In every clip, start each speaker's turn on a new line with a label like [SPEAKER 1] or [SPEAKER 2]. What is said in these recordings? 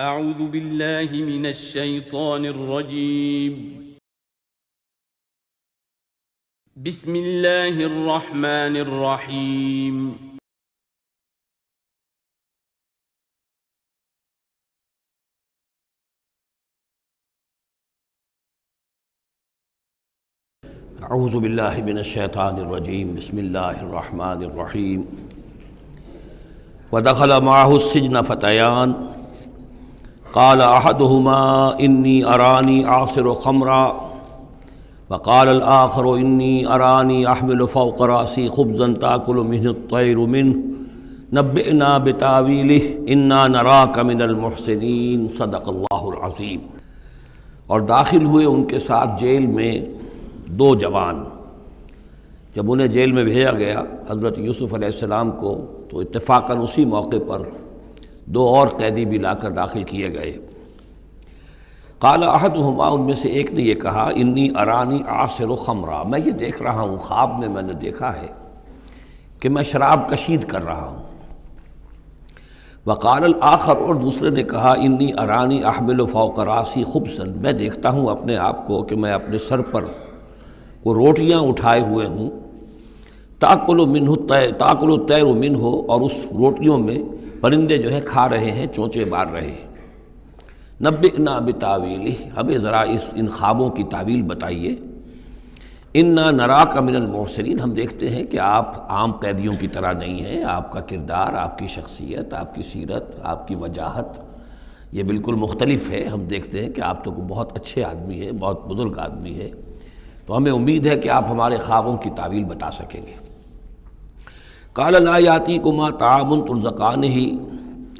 [SPEAKER 1] اعوذ باللہ من الشیطان الرجیم بسم اللہ الرحمن الرحیم
[SPEAKER 2] اعوذ باللہ من الشیطان الرجیم بسم اللہ الرحمن الرحیم ودخل معه السجن فتیان قال احدهما انی ارانی اعصر خمرا وقال الآخر انی ارانی احمل فوق رأسی خبزا تأکل منه الطیر منه نبئنا بتاویلہ انا نراک من المحسنین صدق اللہ العظیم۔ اور داخل ہوئے ان کے ساتھ جیل میں دو جوان۔ جب انہیں جیل میں بھیجا گیا حضرت یوسف علیہ السلام کو، تو اتفاقاً اسی موقع پر دو اور قیدی بھی لا کر داخل کیے گئے۔ قال احدہما، ان میں سے ایک نے یہ کہا، انی ارانی اعصر خمرا، میں یہ دیکھ رہا ہوں، خواب میں نے دیکھا ہے کہ میں شراب کشید کر رہا ہوں۔ وقال الآخر، اور دوسرے نے کہا، انی ارانی احمل فوق راسی خبزا، میں دیکھتا ہوں اپنے آپ کو کہ میں اپنے سر پر وہ روٹیاں اٹھائے ہوئے ہوں، تاکل الطیر منہ، اور اس روٹیوں میں پرندے جو ہے کھا رہے ہیں، چونچے مار رہے ہیں۔ نبئنا بتاویلہ، ہمیں ذرا ان خوابوں کی تعویل بتائیے۔ انا نراک من المحسنین، ہم دیکھتے ہیں کہ آپ عام قیدیوں کی طرح نہیں ہیں، آپ کا کردار، آپ کی شخصیت، آپ کی سیرت، آپ کی وجاہت یہ بالکل مختلف ہے۔ ہم دیکھتے ہیں کہ آپ تو بہت اچھے آدمی ہیں، بہت بزرگ آدمی ہے، تو ہمیں امید ہے کہ آپ ہمارے خوابوں کی تعویل بتا سکیں گے۔ قال لا یاتیکما طعام ترزقانہ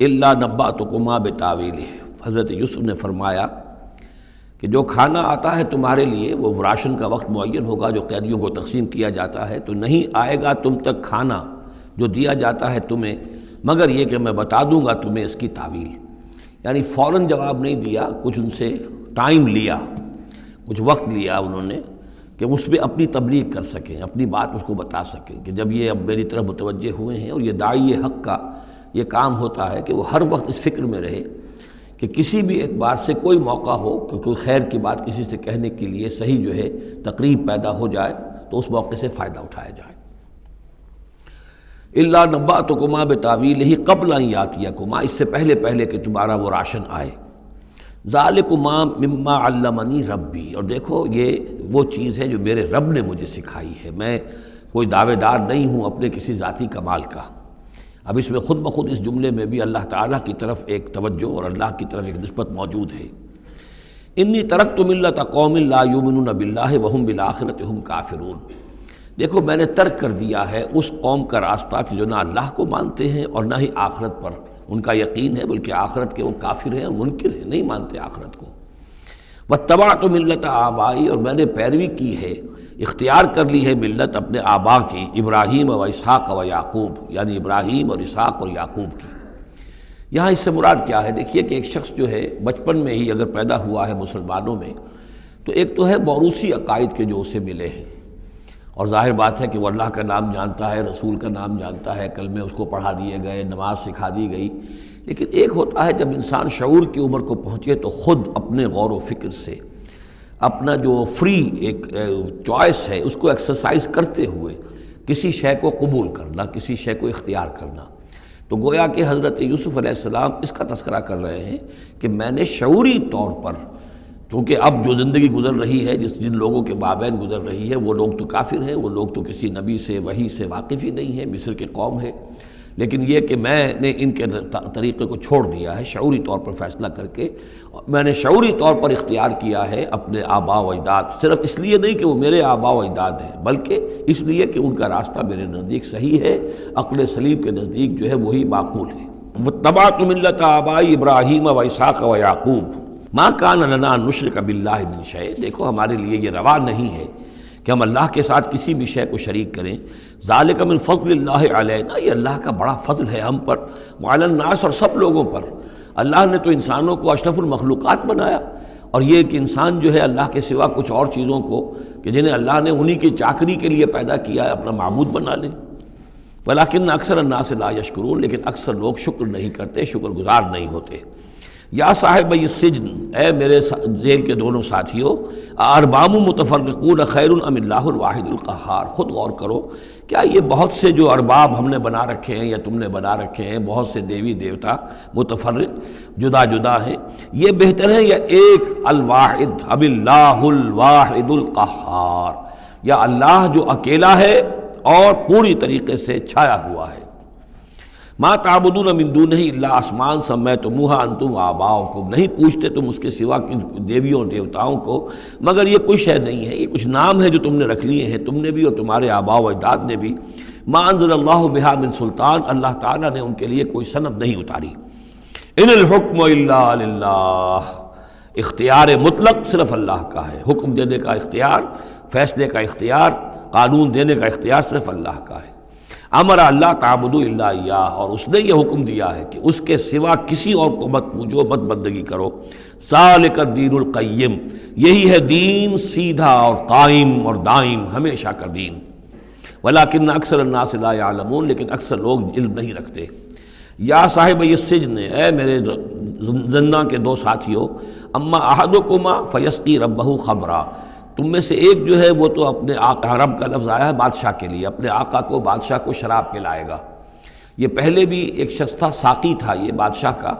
[SPEAKER 2] الا نبأتکما بتاویلہ، حضرت یوسف نے فرمایا کہ جو کھانا آتا ہے تمہارے لیے، وہ راشن کا وقت معین ہوگا جو قیدیوں کو تقسیم کیا جاتا ہے، تو نہیں آئے گا تم تک کھانا جو دیا جاتا ہے تمہیں، مگر یہ کہ میں بتا دوں گا تمہیں اس کی تعویل۔ یعنی فوراً جواب نہیں دیا، کچھ ان سے ٹائم لیا، کچھ وقت لیا انہوں نے کہ اس پہ اپنی تبلیغ کر سکیں، اپنی بات اس کو بتا سکیں کہ جب یہ اب میری طرف متوجہ ہوئے ہیں۔ اور یہ داعی حق کا یہ کام ہوتا ہے کہ وہ ہر وقت اس فکر میں رہے کہ کسی بھی اعتبار سے کوئی موقع ہو کہ کوئی خیر کی بات کسی سے کہنے کے لیے صحیح جو ہے تقریب پیدا ہو جائے تو اس موقع سے فائدہ اٹھایا جائے۔ الا نبأتکما بتاویلہ قبل ان یاتیکما، اس سے پہلے کہ تمہارا وہ راشن آئے۔ ذالکما مما علمنی ربی، اور دیکھو یہ وہ چیز ہے جو میرے رب نے مجھے سکھائی ہے، میں کوئی دعوے دار نہیں ہوں اپنے کسی ذاتی کمال کا۔ اب اس میں خود بخود اس جملے میں بھی اللہ تعالیٰ کی طرف ایک توجہ اور اللہ کی طرف ایک نسبت موجود ہے۔ انی ترکت ملت قوم لا یؤمنون باللہ وہم بالآخرۃ ہم کافرون، دیکھو میں نے ترک کر دیا ہے اس قوم کا راستہ کہ جو نہ اللہ کو مانتے ہیں اور نہ ہی آخرت پر ان کا یقین ہے، بلکہ آخرت کے وہ کافر ہیں، منکر ہیں، نہیں مانتے آخرت کو۔ واتبعت ملت آبائی، اور میں نے پیروی کی ہے، اختیار کر لی ہے ملت اپنے آبا کی، ابراہیم و اسحاق و یعقوب، یعنی ابراہیم اور اسحاق اور یعقوب کی۔ یہاں اس سے مراد کیا ہے؟ دیکھیے کہ ایک شخص جو ہے بچپن میں ہی اگر پیدا ہوا ہے مسلمانوں میں، تو ایک تو ہے موروثی عقائد کے جو اسے ملے ہیں، اور ظاہر بات ہے کہ وہ اللہ کا نام جانتا ہے، رسول کا نام جانتا ہے، کلمے اس کو پڑھا دیے گئے، نماز سکھا دی گئی۔ لیکن ایک ہوتا ہے جب انسان شعور کی عمر کو پہنچے تو خود اپنے غور و فکر سے اپنا جو فری ایک چوائس ہے اس کو ایکسرسائز کرتے ہوئے کسی شے کو قبول کرنا، کسی شے کو اختیار کرنا۔ تو گویا کہ حضرت یوسف علیہ السلام اس کا تذکرہ کر رہے ہیں کہ میں نے شعوری طور پر، چونکہ اب جو زندگی گزر رہی ہے، جن لوگوں کے مابین گزر رہی ہے، وہ لوگ تو کافر ہیں، وہ لوگ تو کسی نبی سے وحی سے واقف ہی نہیں ہیں، مصر کے قوم ہے، لیکن یہ کہ میں نے ان کے طریقے کو چھوڑ دیا ہے شعوری طور پر فیصلہ کر کے، میں نے شعوری طور پر اختیار کیا ہے اپنے آبا و اجداد، صرف اس لیے نہیں کہ وہ میرے آبا و اجداد ہیں، بلکہ اس لیے کہ ان کا راستہ میرے نزدیک صحیح ہے، عقل سلیم کے نزدیک جو ہے وہی معقول ہے۔ واتبعت ملت آبائی ابراہیم و اسحاق و یعقوب ما کان لنا ان نشرک باللہ من شیء، دیکھو ہمارے لیے یہ روا نہیں ہے کہ ہم اللہ کے ساتھ کسی بھی شے کو شریک کریں۔ ذالک من فضل اللہ علینا، یہ اللہ کا بڑا فضل ہے ہم پر، وعلی الناس، اور سب لوگوں پر۔ اللہ نے تو انسانوں کو اشرف المخلوقات بنایا، اور یہ کہ انسان جو ہے اللہ کے سوا کچھ اور چیزوں کو کہ جنہیں اللہ نے انہی کی چاکری کے لیے پیدا کیا ہے اپنا معبود بنا لے۔ ولیکن اکثر الناس لا یشکرون، لیکن اکثر لوگ شکر نہیں کرتے، شکر گزار نہیں ہوتے۔ یا صاحب السجن، اے میرے جیل کے دونوں ساتھیوں، ارباب متفرقون خیر ام اللہ الواحد القہار، خود غور کرو، کیا یہ بہت سے جو ارباب ہم نے بنا رکھے ہیں یا تم نے بنا رکھے ہیں، بہت سے دیوی دیوتا متفرق جدا جدا ہیں، یہ بہتر ہے یا ایک الواحد ام اللہ الواحد القہار، یا اللہ جو اکیلا ہے اور پوری طریقے سے چھایا ہوا ہے؟ ما تعبدون من دونہ الا اسماء سمیتموها انتم وآباؤکم، نہیں پوچھتے تم اس کے سوا دیویوں اور دیوتاؤں کو مگر یہ کوئی شے نہیں ہے، یہ کچھ نام ہے جو تم نے رکھ لیے ہیں، تم نے بھی اور تمہارے آباء و اجداد نے بھی۔ ما انزل اللہ بہا من سلطان، اللہ تعالیٰ نے ان کے لیے کوئی سند نہیں اتاری۔ ان الحکم الا للہ، اختیار مطلق صرف اللہ کا ہے، حکم دینے کا اختیار، فیصلے کا اختیار، قانون دینے کا اختیار صرف اللہ کا ہے۔ امر اللہ تعبدوا الا ایاہ، اور اس نے یہ حکم دیا ہے کہ اس کے سوا کسی اور کو مت پوجو، مت بندگی کرو۔ ذالک الدین القیم، یہی ہے دین سیدھا اور قائم اور دائم، ہمیشہ کا دین۔ ولکن اکثر الناس لا یعلمون، لیکن اکثر لوگ علم نہیں رکھتے۔ یا صاحب السجن، اے میرے زندان کے دو ساتھیوں، اما احدکما فیسقی ربہ خمرا، تم میں سے ایک جو ہے وہ تو اپنے آقا، رب کا لفظ آیا ہے بادشاہ کے لیے، اپنے آقا کو، بادشاہ کو شراب پلائے گا۔ یہ پہلے بھی ایک شخص تھا، ساقی تھا یہ بادشاہ کا،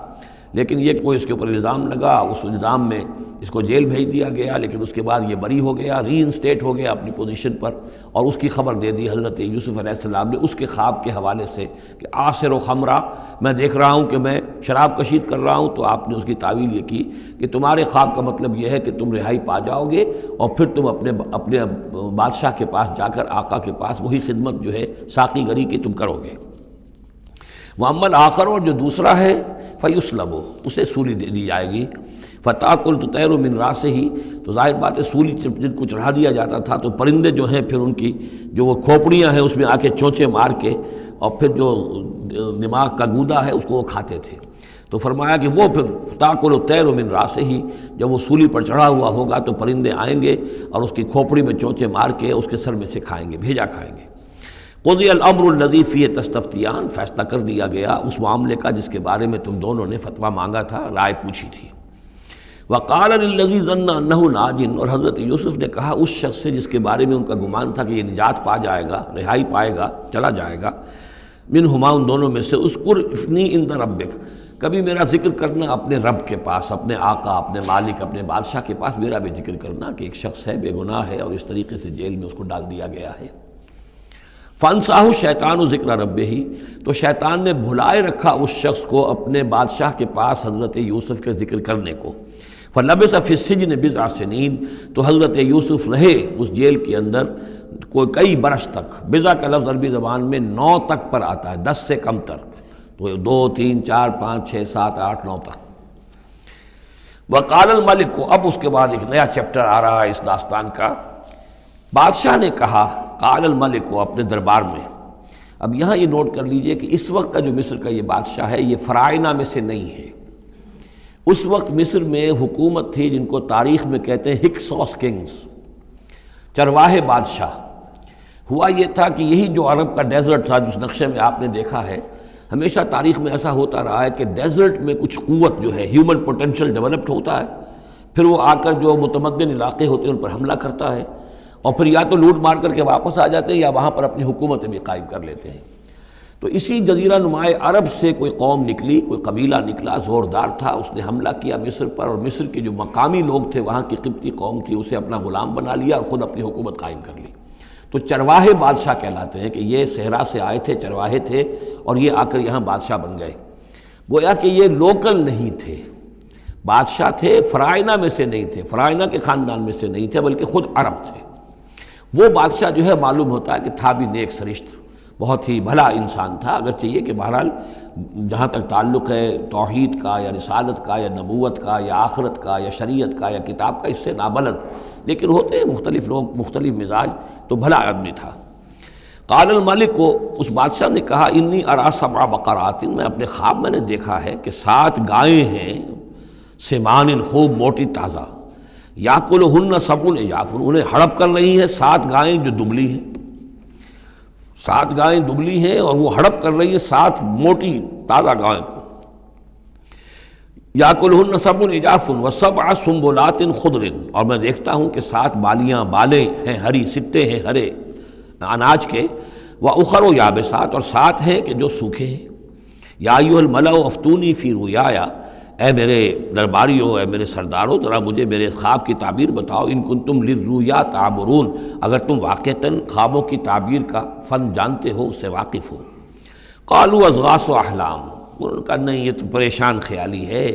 [SPEAKER 2] لیکن یہ کوئی اس کے اوپر الزام لگا، اس الزام میں اس کو جیل بھیج دیا گیا، لیکن اس کے بعد یہ بری ہو گیا، ری انسٹیٹ ہو گیا اپنی پوزیشن پر، اور اس کی خبر دے دی حضرت یوسف علیہ السلام نے اس کے خواب کے حوالے سے کہ آصر و خمرہ، میں دیکھ رہا ہوں کہ میں شراب کشید کر رہا ہوں، تو آپ نے اس کی تعویل یہ کی کہ تمہارے خواب کا مطلب یہ ہے کہ تم رہائی پا جاؤ گے اور پھر تم اپنے بادشاہ کے پاس جا کر، آقا کے پاس وہی خدمت جو ہے ساقی گری کی تم کرو گے۔ وَأَمَّا الْآخَرُ، اور جو دوسرا ہے، فَيُسْلَبُ، اسے سولی دے دی جائے گی۔ فَتَأْكُلُ الطَّيْرُ مِنْ رَأْسِهِ، تو ظاہر بات ہے سولی جن کو چڑھا دیا جاتا تھا تو پرندے جو ہیں پھر ان کی جو وہ کھوپڑیاں ہیں اس میں آ کے چونچے مار کے اور پھر جو دماغ کا گودا ہے اس کو وہ کھاتے تھے۔ تو فرمایا کہ وہ پھر تَأْكُلُ الطَّيْرُ مِنْ رَأْسِهِ، جب وہ سولی پر چڑھا ہوا ہوگا تو پرندے آئیں گے اور اس کی کھوپڑی میں چونچے مار کے اس کے سر میں سے کھائیں گے، بھیجا کھائیں گے۔ قضی الامر الذی فیہ تستفتیان، فیصلہ کر دیا گیا اس معاملے کا جس کے بارے میں تم دونوں نے فتویٰ مانگا تھا، رائے پوچھی تھی۔ وقال للذی ظن انہ ناج، اور حضرت یوسف نے کہا اس شخص سے جس کے بارے میں ان کا گمان تھا کہ یہ نجات پا جائے گا، رہائی پائے گا، چلا جائے گا، منہما، ان دونوں میں سے، اذکر افنی عند ربک، کبھی میرا ذکر کرنا اپنے رب کے پاس، اپنے آقا، اپنے مالک، اپنے بادشاہ کے پاس میرا بھی ذکر کرنا کہ ایک شخص ہے، بے گناہ ہے، اور اس طریقے سے جیل میں اس کو ڈال دیا گیا ہے۔ فَانْسَاهُ الشَّيْطَانُ ذِكْرَ رَبِّهِ، تو شیطان نے بھلائے رکھا اس شخص کو اپنے بادشاہ کے پاس حضرت یوسف کے ذکر کرنے کو۔ فَلَبِثَ فِي السِّجْنِ بِضْعَ سِنِينَ، تو حضرت یوسف رہے اس جیل کے اندر کوئی کئی برس تک۔ بضع کا لفظ عربی زبان میں 9 تک پر آتا ہے، 10 سے کم تر، تو 2 3 4 5 6 7 8 9 تک۔ وقال الملک کو، اب اس کے بعد ایک نیا چیپٹر آ رہا ہے اس داستان کا۔ بادشاہ نے کہا، قال الملک کو، اپنے دربار میں۔ اب یہاں یہ نوٹ کر لیجئے کہ اس وقت کا جو مصر کا یہ بادشاہ ہے یہ فرائنہ میں سے نہیں ہے۔ اس وقت مصر میں حکومت تھی جن کو تاریخ میں کہتے ہیں ہکسوس کنگز، چرواہے بادشاہ۔ ہوا یہ تھا کہ یہی جو عرب کا ڈیزرٹ تھا جس نقشے میں آپ نے دیکھا ہے، ہمیشہ تاریخ میں ایسا ہوتا رہا ہے کہ ڈیزرٹ میں کچھ قوت جو ہے، ہیومن پوٹینشل ڈیولپڈ ہوتا ہے، پھر وہ آ کر جو متمدن علاقے ہوتے ہیں ان پر حملہ کرتا ہے، اور پھر یا تو لوٹ مار کر کے واپس آ جاتے ہیں یا وہاں پر اپنی حکومتیں بھی قائم کر لیتے ہیں۔ تو اسی جزیرہ نمائے عرب سے کوئی قوم نکلی، کوئی قبیلہ نکلا، زوردار تھا، اس نے حملہ کیا مصر پر، اور مصر کے جو مقامی لوگ تھے، وہاں کی قبطی قوم تھی، اسے اپنا غلام بنا لیا اور خود اپنی حکومت قائم کر لی۔ تو چرواہے بادشاہ کہلاتے ہیں کہ یہ صحرا سے آئے تھے، چرواہے تھے، اور یہ آ کر یہاں بادشاہ بن گئے۔ گویا کہ یہ لوکل نہیں تھے، بادشاہ تھے، فرائنہ میں سے نہیں تھے، فرائنہ کے خاندان میں سے نہیں تھے، بلکہ خود عرب تھے۔ وہ بادشاہ جو ہے معلوم ہوتا ہے کہ تھا بھی نیک سرشت، بہت ہی بھلا انسان تھا، اگرچہ یہ کہ بہرحال جہاں تک تعلق ہے توحید کا یا رسالت کا یا نبوت کا یا آخرت کا یا شریعت کا یا کتاب کا، اس سے نابلد، لیکن ہوتے ہیں مختلف لوگ، مختلف مزاج، تو بھلا آدمی تھا۔ قال الملک کو، اس بادشاہ نے کہا، انی ارا 7 بقرات، میں اپنے خواب میں نے دیکھا ہے کہ 7 گائیں ہیں، سمان، خوب موٹی تازہ، یاکلہن 7 عجاف، انہیں ہڑپ کر رہی ہیں 7 گائیں جو دبلی ہیں، 7 گائیں دبلی ہیں اور وہ ہڑپ کر رہی ہیں 7 موٹی تازہ گائیں کو۔ یاکلہن سبع عجاف وسبع سنبلات خضر، اور میں دیکھتا ہوں کہ 7 بالیاں بالیں ہیں ہری، سٹے ہیں ہرے اناج کے، وأخر یابسات، اور 7 ہیں کہ جو سوکھے ہیں۔ یا ایھا الملأ افتونی فی رؤیایا، اے میرے درباریوں، اے میرے سرداروں، ذرا مجھے میرے خواب کی تعبیر بتاؤ۔ ان کنتم للرؤیا تعبرون، اگر تم واقعتاً خوابوں کی تعبیر کا فن جانتے ہو، اس سے واقف ہو۔ قالوا اضغاث احلام، انہوں نے کہا نہیں، یہ تو پریشان خیالی ہے،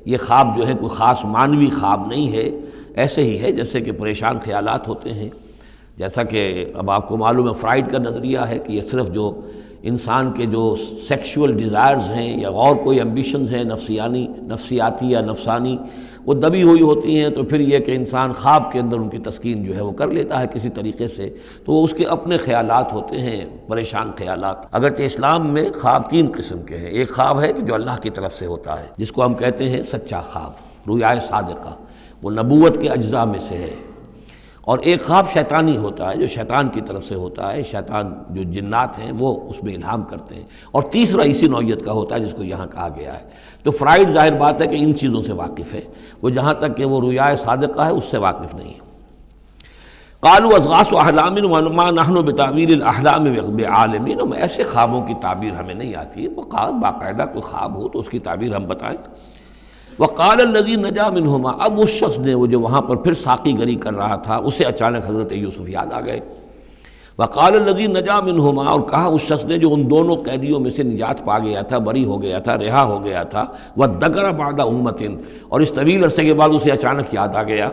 [SPEAKER 2] یہ خواب جو ہے کوئی خاص معنوی خواب نہیں ہے، ایسے ہی ہے جیسے کہ پریشان خیالات ہوتے ہیں۔ جیسا کہ اب آپ کو معلوم ہے فرائڈ کا نظریہ ہے کہ یہ صرف جو انسان کے جو سیکشول ڈیزائرز ہیں یا اور کوئی ایمبیشنز ہیں نفسیاتی یا نفسانی، وہ دبی ہوئی ہوتی ہیں، تو پھر یہ کہ انسان خواب کے اندر ان کی تسکین جو ہے وہ کر لیتا ہے کسی طریقے سے، تو وہ اس کے اپنے خیالات ہوتے ہیں، پریشان خیالات۔ اگرچہ اسلام میں خواب 3 قسم کے ہیں۔ ایک خواب ہے کہ جو اللہ کی طرف سے ہوتا ہے، جس کو ہم کہتے ہیں سچا خواب، رؤیا صادقہ، وہ نبوت کے اجزاء میں سے ہے۔ اور ایک خواب شیطانی ہوتا ہے، جو شیطان کی طرف سے ہوتا ہے، شیطان جو جنات ہیں وہ اس میں الہام کرتے ہیں۔ اور تیسرا اسی نوعیت کا ہوتا ہے جس کو یہاں کہا گیا ہے۔ تو فرائڈ ظاہر بات ہے کہ ان چیزوں سے واقف ہے، وہ جہاں تک کہ وہ رؤیا صادقہ ہے اس سے واقف نہیں ہے۔ قالوا اضغاث احلام وما نحن بتاویل الاحلام بعالمین، ایسے خوابوں کی تعبیر ہمیں نہیں آتی ہے، باقاعدہ کوئی خواب ہو تو اس کی تعبیر ہم بتائیں۔ وقال الذی نجا منہما، اب اس شخص نے، وہ جو وہاں پر پھر ساقی گری کر رہا تھا، اسے اچانک حضرت یوسف یاد آ گئے۔ وقال الذی نجا منہما، اور کہا اس شخص نے جو ان دونوں قیدیوں میں سے نجات پا گیا تھا، بری ہو گیا تھا، رہا ہو گیا تھا، وذکر بعد امۃ، اور اس طویل عرصے کے بعد اسے اچانک یاد آ گیا،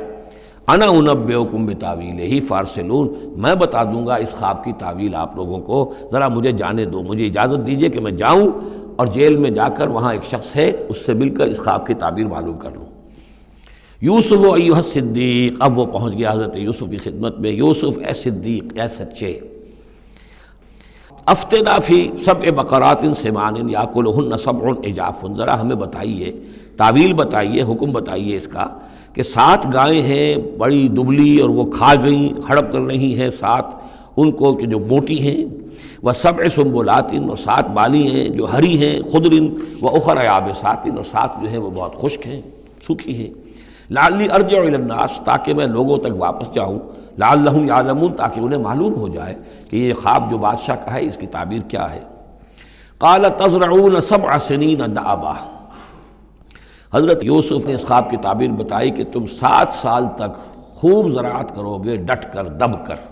[SPEAKER 2] انا انبئکم بتاویلہ فارسلون، میں بتا دوں گا اس خواب کی تعویل آپ لوگوں کو، ذرا مجھے جانے دو، مجھے اجازت دیجئے کہ میں جاؤں اور جیل میں جا کر وہاں ایک شخص ہے اس سے مل کر اس خواب کی تعبیر معلوم کر لوں۔ یوسف ایھا الصدیق، اب وہ پہنچ گیا حضرت یوسف کی خدمت میں، یوسف اے صدیق، اے سچے، افتنا فی 7 بقرات سمان یاکلہن 7 عجاف، ذرا ہمیں بتائیے، تعویل بتائیے، حکم بتائیے اس کا کہ 7 گائیں ہیں بڑی دبلی اور وہ کھا گئیں، ہڑپ کر رہی ہیں، 7 ان کو کہ جو موٹی ہیں، وسبع سنبلات، اور 7 بالی ہیں جو ہری ہیں، خضر واخر یابسات، اور 7 جو ہیں وہ بہت خشک ہیں، سوکھی ہیں، لعلی ارجع الی الناس، تاکہ میں لوگوں تک واپس جاؤں، لعلہم یعلمون، تاکہ انہیں معلوم ہو جائے کہ یہ خواب جو بادشاہ کا ہے اس کی تعبیر کیا ہے۔ قال تزرعون 7 سنین دأبا، حضرت یوسف نے اس خواب کی تعبیر بتائی کہ تم 7 سال تک خوب زراعت کرو گے، ڈٹ کر، دب کر۔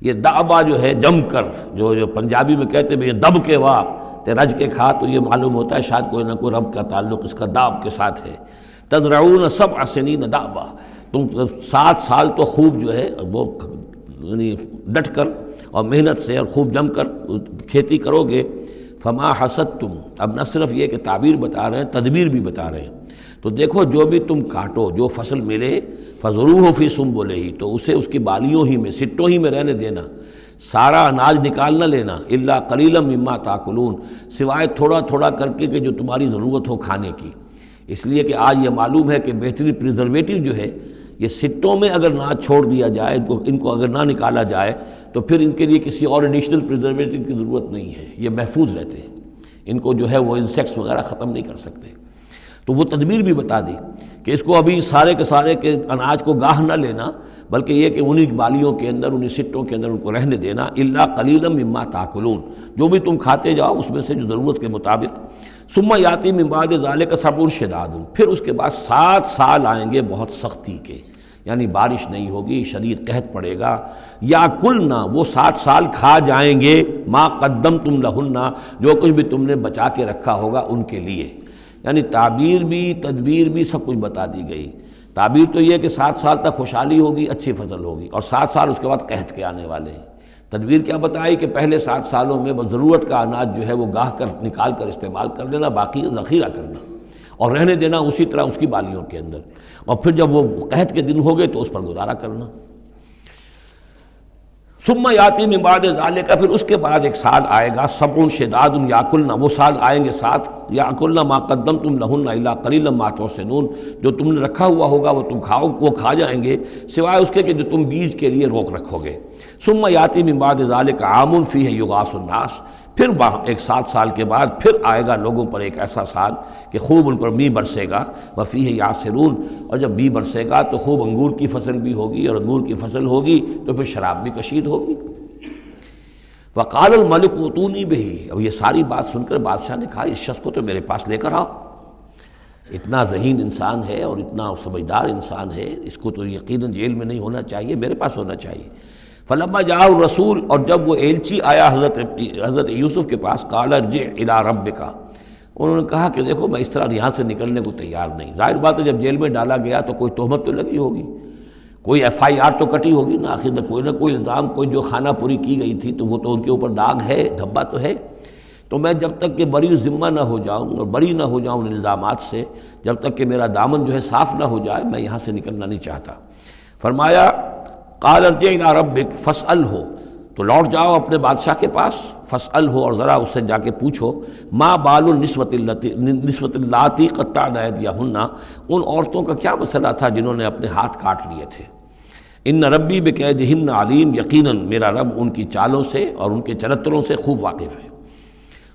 [SPEAKER 2] یہ دأبا جو ہے جم کر، جو پنجابی میں کہتے ہیں دب کے واہ تے رج کے کھا، تو یہ معلوم ہوتا ہے شاید کوئی نہ کوئی رب کا تعلق اس کا داب کے ساتھ ہے۔ تزرعون 7 سنین دأبا، تم 7 سال تو خوب جو ہے وہ یعنی ڈٹ کر اور محنت سے اور خوب جم کر کھیتی کرو گے۔ فما حصدتم، اب نہ صرف یہ کہ تعبیر بتا رہے ہیں، تدبیر بھی بتا رہے ہیں، تو دیکھو جو بھی تم کاٹو، جو فصل ملے، فضروہ فی سنبلہ، تو اسے اس کی بالیوں ہی میں، سٹوں ہی میں رہنے دینا، سارا اناج نکال نہ لینا، الا قلیلا مما تاکلون، سوائے تھوڑا تھوڑا کر کے کہ جو تمہاری ضرورت ہو کھانے کی۔ اس لیے کہ آج یہ معلوم ہے کہ بہترین پریزرویٹو جو ہے، یہ سٹوں میں اگر نہ چھوڑ دیا جائے، ان کو اگر نہ نکالا جائے، تو پھر ان کے لیے کسی اور ایڈیشنل پریزرویٹو کی ضرورت نہیں ہے، یہ محفوظ رہتے ہیں، ان کو جو ہے وہ انسیکٹس وغیرہ ختم نہیں کر سکتے۔ تو وہ تدبیر بھی بتا دی کہ اس کو ابھی سارے کے سارے کے اناج کو گاہ نہ لینا، بلکہ یہ کہ انہی بالیوں کے اندر، انہی سٹوں کے اندر ان کو رہنے دینا، الا قلیلا مما تاکلون، جو بھی تم کھاتے جاؤ اس میں سے جو ضرورت کے مطابق۔ ثم یاتی من بعد ذلک صبر شداد، پھر اس کے بعد 7 سال آئیں گے بہت سختی کے، یعنی بارش نہیں ہوگی، شدید قحط پڑے گا، یا کلنا، وہ 7 سال کھا جائیں گے، ما قدمتم لہن، جو کچھ بھی تم نے بچا کے رکھا ہوگا ان کے لیے۔ یعنی تعبیر بھی، تدبیر بھی، سب کچھ بتا دی گئی۔ تعبیر تو یہ کہ 7 سال تک خوشحالی ہوگی، اچھی فصل ہوگی، اور 7 سال اس کے بعد قحط کے آنے والے ہیں۔ تدبیر کیا بتائی کہ پہلے 7 سالوں میں بس ضرورت کا اناج جو ہے وہ گاہ کر نکال کر استعمال کر لینا، باقی ذخیرہ کرنا اور رہنے دینا اسی طرح اس کی بالیوں کے اندر، اور پھر جب وہ قحط کے دن ہو گئے تو اس پر گزارا کرنا۔ ثم یاتی من بعد ذالک، پھر اس کے بعد ایک سال آئے گا، 7 شداد یاکلن، وہ سال آئیں گے 7، یاکلن ما قدمتم لہن الا قلیلا ما تحسنون، جو تم نے رکھا ہوا ہوگا وہ تم کھاؤ، وہ کھا جائیں گے، سوائے اس کے کہ جو تم بیج کے لیے روک رکھو گے۔ ثم یاتی من بعد ذالک عام فیہ یغاث الناس، پھر 7 سال کے بعد پھر آئے گا لوگوں پر ایک ایسا سال کہ خوب ان پر می برسے گا، وفیہ یعصرون، اور جب می برسے گا تو خوب انگور کی فصل بھی ہوگی، اور انگور کی فصل ہوگی تو پھر شراب بھی کشید ہوگی۔ وقال الملک اوتونی بہ، اب یہ ساری بات سن کر بادشاہ نے کہا اس شخص کو تو میرے پاس لے کر آؤ، اتنا ذہین انسان ہے اور اتنا سمجھدار انسان ہے، اس کو تو یقیناً جیل میں نہیں ہونا چاہیے، میرے پاس ہونا چاہیے۔ فلما جاء الرسول، اور جب وہ ایلچی آیا حضرت یوسف کے پاس، قال ارجع الی ربک، انہوں نے کہا کہ دیکھو میں اس طرح یہاں سے نکلنے کو تیار نہیں۔ ظاہر بات ہے جب جیل میں ڈالا گیا تو کوئی تہمت تو لگی ہوگی، کوئی FIR تو کٹی ہوگی نا، آخر میں کوئی نہ کوئی الزام، کوئی جو خانہ پوری کی گئی تھی تو وہ تو ان کے اوپر داغ ہے، دھبا تو ہے۔ تو میں جب تک کہ بری ذمہ نہ ہو جاؤں اور بری نہ ہو جاؤں ان الزامات سے، جب تک کہ میرا دامن جو ہے صاف نہ ہو جائے، میں یہاں سے نکلنا نہیں چاہتا۔ فرمایا قال ارجع الی ربک فاسألہ، تو لوٹ جاؤ اپنے بادشاہ کے پاس، فاسألہ، اور ذرا اس سے جا کے پوچھو، ما بال النسوۃ اللاتی قطعن ایدیہن، ان عورتوں کا کیا مسئلہ تھا جنہوں نے اپنے ہاتھ کاٹ لیے تھے۔ ان ربی بکیدہن علیم، یقیناً میرا رب ان کی چالوں سے اور ان کے چرتروں سے خوب واقف ہے۔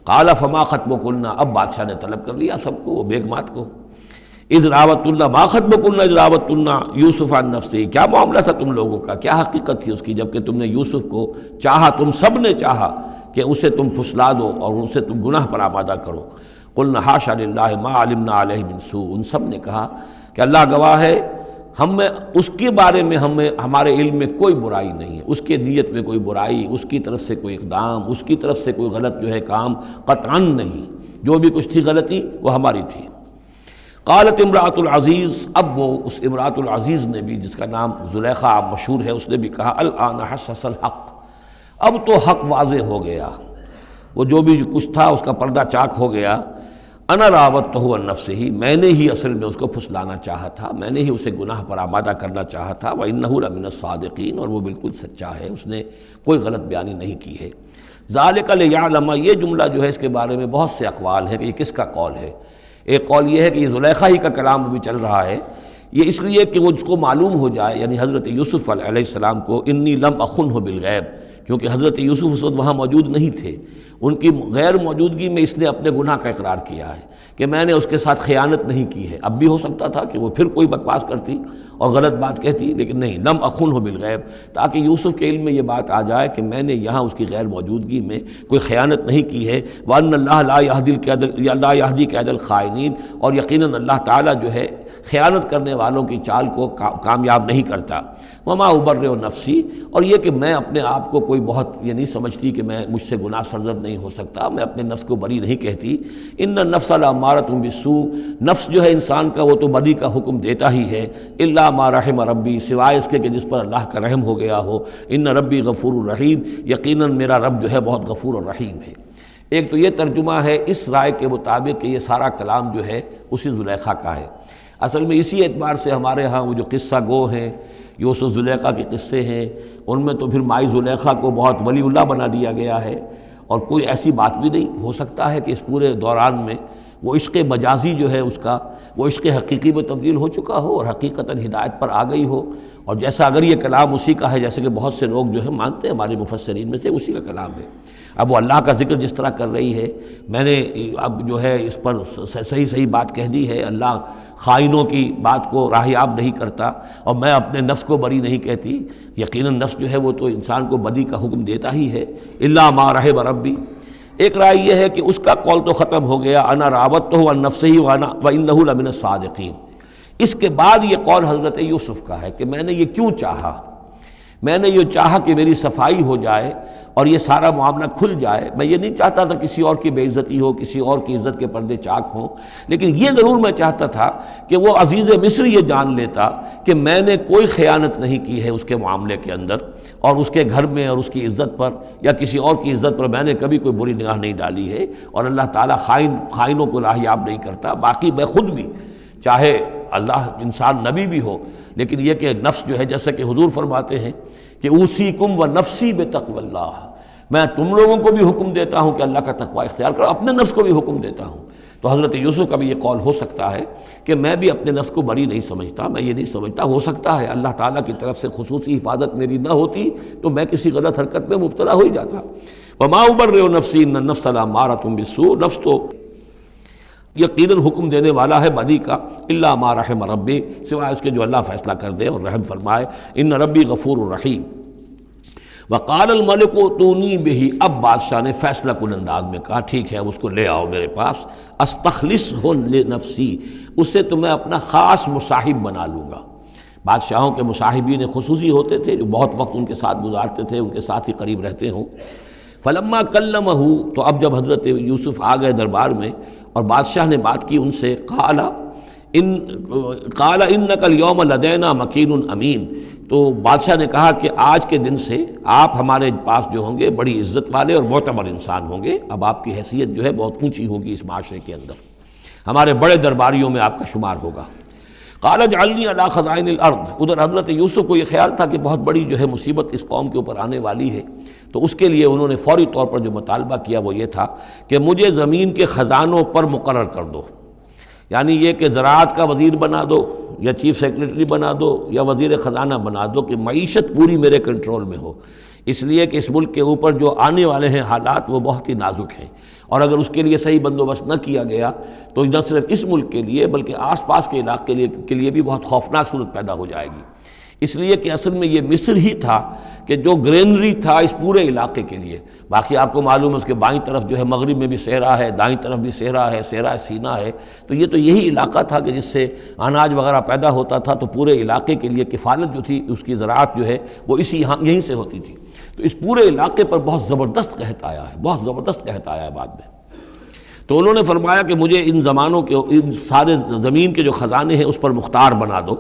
[SPEAKER 2] قال فما خطبکن، اب بادشاہ نے طلب کر لیا سب کو، وہ بیگمات کو، اذ راوتن، ما خطبکن اذ راوتن یوسف عن نفسہ، کیا معاملہ تھا تم لوگوں کا، کیا حقیقت تھی اس کی جب کہ تم نے یوسف کو چاہا، تم سب نے چاہا کہ اسے تم پھسلا دو اور اسے تم گناہ پر آمادہ کرو۔ قلنا حاشا للہ ما علمنا علیہ من سوء، ان سب نے کہا کہ اللہ گواہ ہے، ہم میں اس کے بارے میں ہمارے علم میں کوئی برائی نہیں ہے، اس کے نیت میں کوئی برائی، اس کی طرف سے کوئی اقدام، اس کی طرف سے کوئی غلط جو ہے کام قطعاً نہیں، جو بھی کچھ تھی غلطی وہ ہماری تھی۔ قالت امرأۃ العزیز، اب وہ اس امرأۃ العزیز نے بھی، جس کا نام زلیخا مشہور ہے، اس نے بھی کہا الآن حسس الحق، اب تو حق واضح ہو گیا، وہ جو بھی کچھ تھا اس کا پردہ چاک ہو گیا۔ انا راوتہ عن نفسہ، میں نے ہی اصل میں اس کو پھسلانا چاہا تھا، میں نے ہی اسے گناہ پر آمادہ کرنا چاہا تھا، وانہ لمن الصادقین، اور وہ بالکل سچا ہے، اس نے کوئی غلط بیانی نہیں کی ہے۔ ذالک لیعلم، یہ جملہ جو ہے اس کے بارے میں بہت سے اقوال ہیں کہ یہ کس کا قول ہے۔ ایک قول یہ ہے کہ یہ زلیخا ہی کا کلام بھی چل رہا ہے، یہ اس لیے کہ وہ اس کو معلوم ہو جائے، یعنی حضرت یوسف علیہ السلام کو، انی لم اخنہ بالغیب، کیونکہ حضرت یوسف اس وقت وہاں موجود نہیں تھے، ان کی غیر موجودگی میں اس نے اپنے گناہ کا اقرار کیا ہے کہ میں نے اس کے ساتھ خیانت نہیں کی ہے۔ اب بھی ہو سکتا تھا کہ وہ پھر کوئی بکواس کرتی اور غلط بات کہتی، لیکن نہیں، لم اخنہ بالغیب، تاکہ یوسف کے علم میں یہ بات آ جائے کہ میں نے یہاں اس کی غیر موجودگی میں کوئی خیانت نہیں کی ہے۔ وَأَنَّ اللَّهَ لَا يَهْدِي كَيْدَ الْخَائِنِينَ، اور یقیناً اللہ تعالیٰ جو ہے خیانت کرنے والوں کی چال کو کامیاب نہیں کرتا۔ وما ابرئ نفسی، اور یہ کہ میں اپنے آپ کو کوئی بہت یہ نہیں سمجھتی کہ میں مجھ سے گناہ سرزد نہیں ہو سکتا، میں اپنے نفس کو بری نہیں کہتی۔ ان النفس لامارۃ بالسوء، نفس جو ہے انسان کا وہ تو بدی کا حکم دیتا ہی ہے، الا ما رحم ربی، سوائے اس کے کہ جس پر اللہ کا رحم ہو گیا ہو۔ ان ربی غفور الرحیم، یقیناً میرا رب جو ہے بہت غفور اور رحیم ہے۔ ایک تو یہ ترجمہ ہے اس رائے کے مطابق کہ یہ سارا کلام جو ہے اسی زلیخا کا ہے۔ اصل میں اسی اعتبار سے ہمارے ہاں وہ جو قصہ گو ہیں، یوسف زلیخا کے قصے ہیں، ان میں تو پھر مائی زلیخا کو بہت ولی اللہ بنا دیا گیا ہے، اور کوئی ایسی بات بھی نہیں ہو سکتا ہے کہ اس پورے دوران میں وہ عشق مجازی جو ہے اس کا، وہ عشق حقیقی میں تبدیل ہو چکا ہو اور حقیقتاً ہدایت پر آ گئی ہو، اور جیسا اگر یہ کلام اسی کا ہے، جیسے کہ بہت سے لوگ جو ہے مانتے ہیں ہمارے مفسرین میں سے، اسی کا کلام ہے۔ اب وہ اللہ کا ذکر جس طرح کر رہی ہے، میں نے اب جو ہے اس پر صحیح بات کہہ دی ہے، اللہ خائنوں کی بات کو راہیاب نہیں کرتا، اور میں اپنے نفس کو بری نہیں کہتی، یقیناً نفس جو ہے وہ تو انسان کو بدی کا حکم دیتا ہی ہے، الا ما رحم ربی۔ ایک رائے یہ ہے کہ اس کا قول تو ختم ہو گیا، انا راوتہ عن نفسہ وانہ لمن الصادقین۔ اس کے بعد یہ قول حضرت یوسف کا ہے کہ میں نے یہ کیوں چاہا، میں نے یہ چاہا کہ میری صفائی ہو جائے اور یہ سارا معاملہ کھل جائے۔ میں یہ نہیں چاہتا تھا کسی اور کی بے عزتی ہو، کسی اور کی عزت کے پردے چاک ہوں، لیکن یہ ضرور میں چاہتا تھا کہ وہ عزیز مصر یہ جان لیتا کہ میں نے کوئی خیانت نہیں کی ہے اس کے معاملے کے اندر، اور اس کے گھر میں اور اس کی عزت پر یا کسی اور کی عزت پر میں نے کبھی کوئی بری نگاہ نہیں ڈالی ہے، اور اللہ تعالیٰ خائنوں کو راہیاب نہیں کرتا۔ باقی میں خود بھی، چاہے اللہ انسان نبی بھی ہو، لیکن یہ کہ نفس جو ہے، جیسا کہ حضور فرماتے ہیں کہ اوصیکم و نفسی بتقوی اللہ، میں تم لوگوں کو بھی حکم دیتا ہوں کہ اللہ کا تقوی اختیار کرو، اپنے نفس کو بھی حکم دیتا ہوں۔ تو حضرت یوسف کا بھی یہ قول ہو سکتا ہے کہ میں بھی اپنے نفس کو بری نہیں سمجھتا، میں یہ نہیں سمجھتا، ہو سکتا ہے اللہ تعالیٰ کی طرف سے خصوصی حفاظت میری نہ ہوتی تو میں کسی غلط حرکت میں مبتلا ہو ہی جاتا۔ وما ابرئ نفسی ان النفس لامارۃ بالسوء، نفس تو یقیناً حکم دینے والا ہے بدی کا، الا ما رحم ربی، سوائے اس کے جو اللہ فیصلہ کر دے اور رحم فرمائے، ان ربی غفور رحیم۔ وقال الملک اتونی بہ، اب بادشاہ نے فیصلہ کن انداز میں کہا ٹھیک ہے اس کو لے آؤ میرے پاس، استخلصہ لنفسی، اسے تو میں اپنا خاص مصاحب بنا لوں گا۔ بادشاہوں کے مصاحبین خصوصی ہوتے تھے جو بہت وقت ان کے ساتھ گزارتے تھے، ان کے ساتھ ہی قریب رہتے ہوں۔ فلما کلمہ، تو اب جب حضرت یوسف آ گئے دربار میں اور بادشاہ نے بات کی ان سے، قال انک الیوم لدینا مکین امین، تو بادشاہ نے کہا کہ آج کے دن سے آپ ہمارے پاس جو ہوں گے بڑی عزت والے اور معتبر انسان ہوں گے، اب آپ کی حیثیت جو ہے بہت اونچی ہوگی اس معاشرے کے اندر، ہمارے بڑے درباریوں میں آپ کا شمار ہوگا۔ قال اجعلنی علی خزائن الارض، ادھر حضرت یوسف کو یہ خیال تھا کہ بہت بڑی جو ہے مصیبت اس قوم کے اوپر آنے والی ہے، تو اس کے لیے انہوں نے فوری طور پر جو مطالبہ کیا وہ یہ تھا کہ مجھے زمین کے خزانوں پر مقرر کر دو، یعنی یہ کہ زراعت کا وزیر بنا دو یا چیف سیکریٹری بنا دو یا وزیر خزانہ بنا دو، کہ معیشت پوری میرے کنٹرول میں ہو، اس لیے کہ اس ملک کے اوپر جو آنے والے ہیں حالات وہ بہت ہی نازک ہیں، اور اگر اس کے لیے صحیح بندوبست نہ کیا گیا تو نہ صرف اس ملک کے لیے بلکہ آس پاس کے علاقے کے لیے بھی بہت خوفناک صورت پیدا ہو جائے گی، اس لیے کہ اصل میں یہ مصر ہی تھا کہ جو گرینری تھا اس پورے علاقے کے لیے، باقی آپ کو معلوم ہے اس کے بائیں طرف جو ہے مغرب میں بھی صحرا ہے، دائیں طرف بھی صحرا ہے، صحرا سینا ہے، تو یہ تو یہی علاقہ تھا کہ جس سے اناج وغیرہ پیدا ہوتا تھا، تو پورے علاقے کے لیے کفالت جو تھی اس کی زراعت جو ہے وہ یہیں سے ہوتی تھی، تو اس پورے علاقے پر بہت زبردست قحط آیا ہے، بہت زبردست قحط آیا ہے بعد میں۔ تو انہوں نے فرمایا کہ مجھے ان زمانوں کے ان سارے زمین کے جو خزانے ہیں اس پر مختار بنا دو،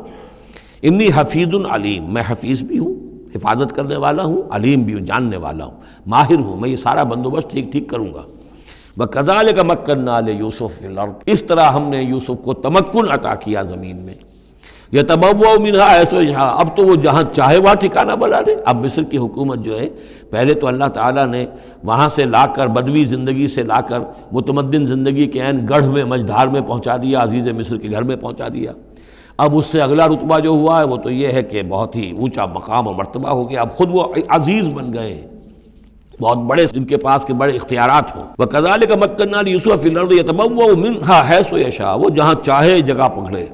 [SPEAKER 2] انی حفیظ علیم، میں حفیظ بھی ہوں، حفاظت کرنے والا ہوں، علیم بھی ہوں، جاننے والا ہوں، ماہر ہوں، میں یہ سارا بندوبست ٹھیک کروں گا۔ وَكَذَلِكَ مَكَّنَّا لِيُوسُفَ فِي الْأَرْضِ، اس طرح ہم نے یوسف کو تمکن عطا کیا زمین میں، يَتَبَوَّأُ مِنْهَا حَيْثُ يَشَاءُ، اب تو وہ جہاں چاہے وہاں ٹھکانہ بنا لے۔ اب مصر کی حکومت جو ہے پہلے تو اللہ تعالیٰ نے وہاں سے لا کر بدوی زندگی سے لا کر متمدن زندگی کے عین گڑھ میں مجدھار میں پہنچا دیا، عزیز مصر کے گھر میں پہنچا دیا۔ اب اس سے اگلا رتبہ جو ہوا ہے وہ تو یہ ہے کہ بہت ہی اونچا مقام اور مرتبہ ہو گیا، اب خود وہ عزیز بن گئے ہیں، بہت بڑے ان کے پاس کے بڑے اختیارات ہوں۔ وَكَذَلِكَ مَكَّنَّا لِيُوسُفَ فِي الْأَرْضِ يَتَبَوَّأُ مِنْهَا حَيْثُ يَشَاءُ، وہ جہاں چاہے جگہ پکڑے۔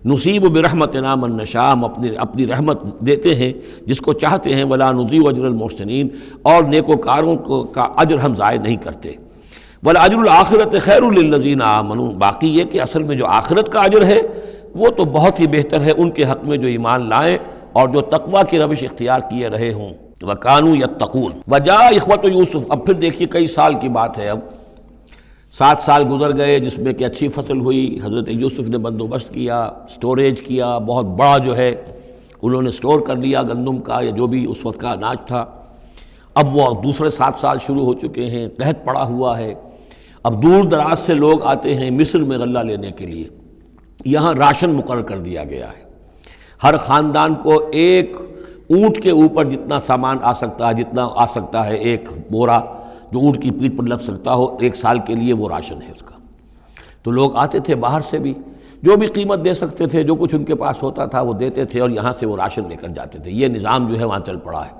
[SPEAKER 2] نصیب برحمتنا من نشاء، ہم اپنی رحمت دیتے ہیں جس کو چاہتے ہیں، ولا نضيع اجر المحسنین، اور نیکوکاروں کا اجر ہم ضائع نہیں کرتے۔ وَالْأَجْرُ الْآخِرَةِ خَيْرٌ لِلَّذِينَ آمَنُوا، باقی یہ کہ اصل میں جو آخرت کا اجر ہے وہ تو بہت ہی بہتر ہے ان کے حق میں جو ایمان لائیں اور جو تقویٰ کی روش اختیار کیے رہے ہوں۔ وَكَانُوا يَتَّقُونَ۔ وَجَاءَ إِخْوَةُ يُوسُف، اب پھر دیکھیے کئی سال کی بات ہے، اب 7 سال گزر گئے جس میں کہ اچھی فصل ہوئی، حضرت یوسف نے بندوبست کیا، سٹوریج کیا، بہت بڑا جو ہے انہوں نے سٹور کر لیا گندم کا یا جو بھی اس وقت کا اناج تھا۔ اب وہ دوسرے 7 سال شروع ہو چکے ہیں، قحط پڑا ہوا ہے، اب دور دراز سے لوگ آتے ہیں مصر میں غلہ لینے کے لیے، یہاں راشن مقرر کر دیا گیا ہے، ہر خاندان کو ایک اونٹ کے اوپر جتنا سامان آ سکتا ہے، جتنا آ سکتا ہے ایک بورا جو اونٹ کی پیٹھ پر لگ سکتا ہو، 1 سال کے لیے وہ راشن ہے اس کا۔ تو لوگ آتے تھے باہر سے بھی، جو بھی قیمت دے سکتے تھے، جو کچھ ان کے پاس ہوتا تھا وہ دیتے تھے اور یہاں سے وہ راشن لے کر جاتے تھے۔ یہ نظام جو ہے وہاں چل پڑا ہے۔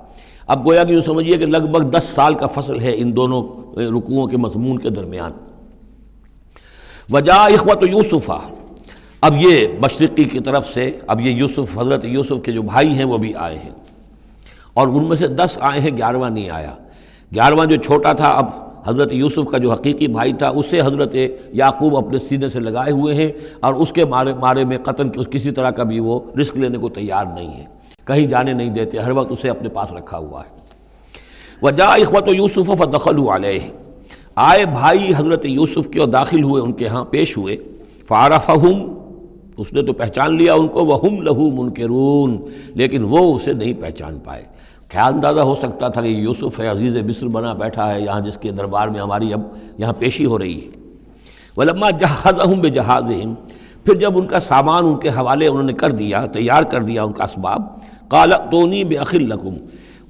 [SPEAKER 2] اب گویا کہ یوں سمجھیے کہ لگ بھگ 10 سال کا فصل ہے ان دونوں رکوعوں کے مضمون کے درمیان۔ وجاء اخوۃ یوسف، اب یہ مشرقی کی طرف سے اب یہ یوسف، حضرت یوسف کے جو بھائی ہیں وہ بھی آئے ہیں، اور ان میں سے 10 آئے ہیں، 11واں نہیں آیا۔ 11واں جو چھوٹا تھا، اب حضرت یوسف کا جو حقیقی بھائی تھا اسے حضرت یعقوب اپنے سینے سے لگائے ہوئے ہیں، اور اس کے مارے میں قطن کسی طرح کا بھی وہ رسک لینے کو تیار نہیں ہے، کہیں جانے نہیں دیتے، ہر وقت اسے اپنے پاس رکھا ہوا ہے۔ وجاء اخوۃ یوسف فدخلوا علیہ، آئے بھائی حضرت یوسف کے اور داخل ہوئے ان کے ہاں، پیش ہوئے۔ فعرفہم، اس نے تو پہچان لیا ان کو، وہم لہ منکرون، لیکن وہ اسے نہیں پہچان پائے۔ کیا اندازہ ہو سکتا تھا کہ یوسف ہے، عزیز مصر بنا بیٹھا ہے یہاں، جس کے دربار میں ہماری اب یہاں پیشی ہو رہی ہے۔ ولما جہزہم بجہازہم، پھر جب ان کا سامان ان کے حوالے انہوں نے کر دیا، تیار کر دیا ان کا اسباب، قال ائتونی باخ لکم،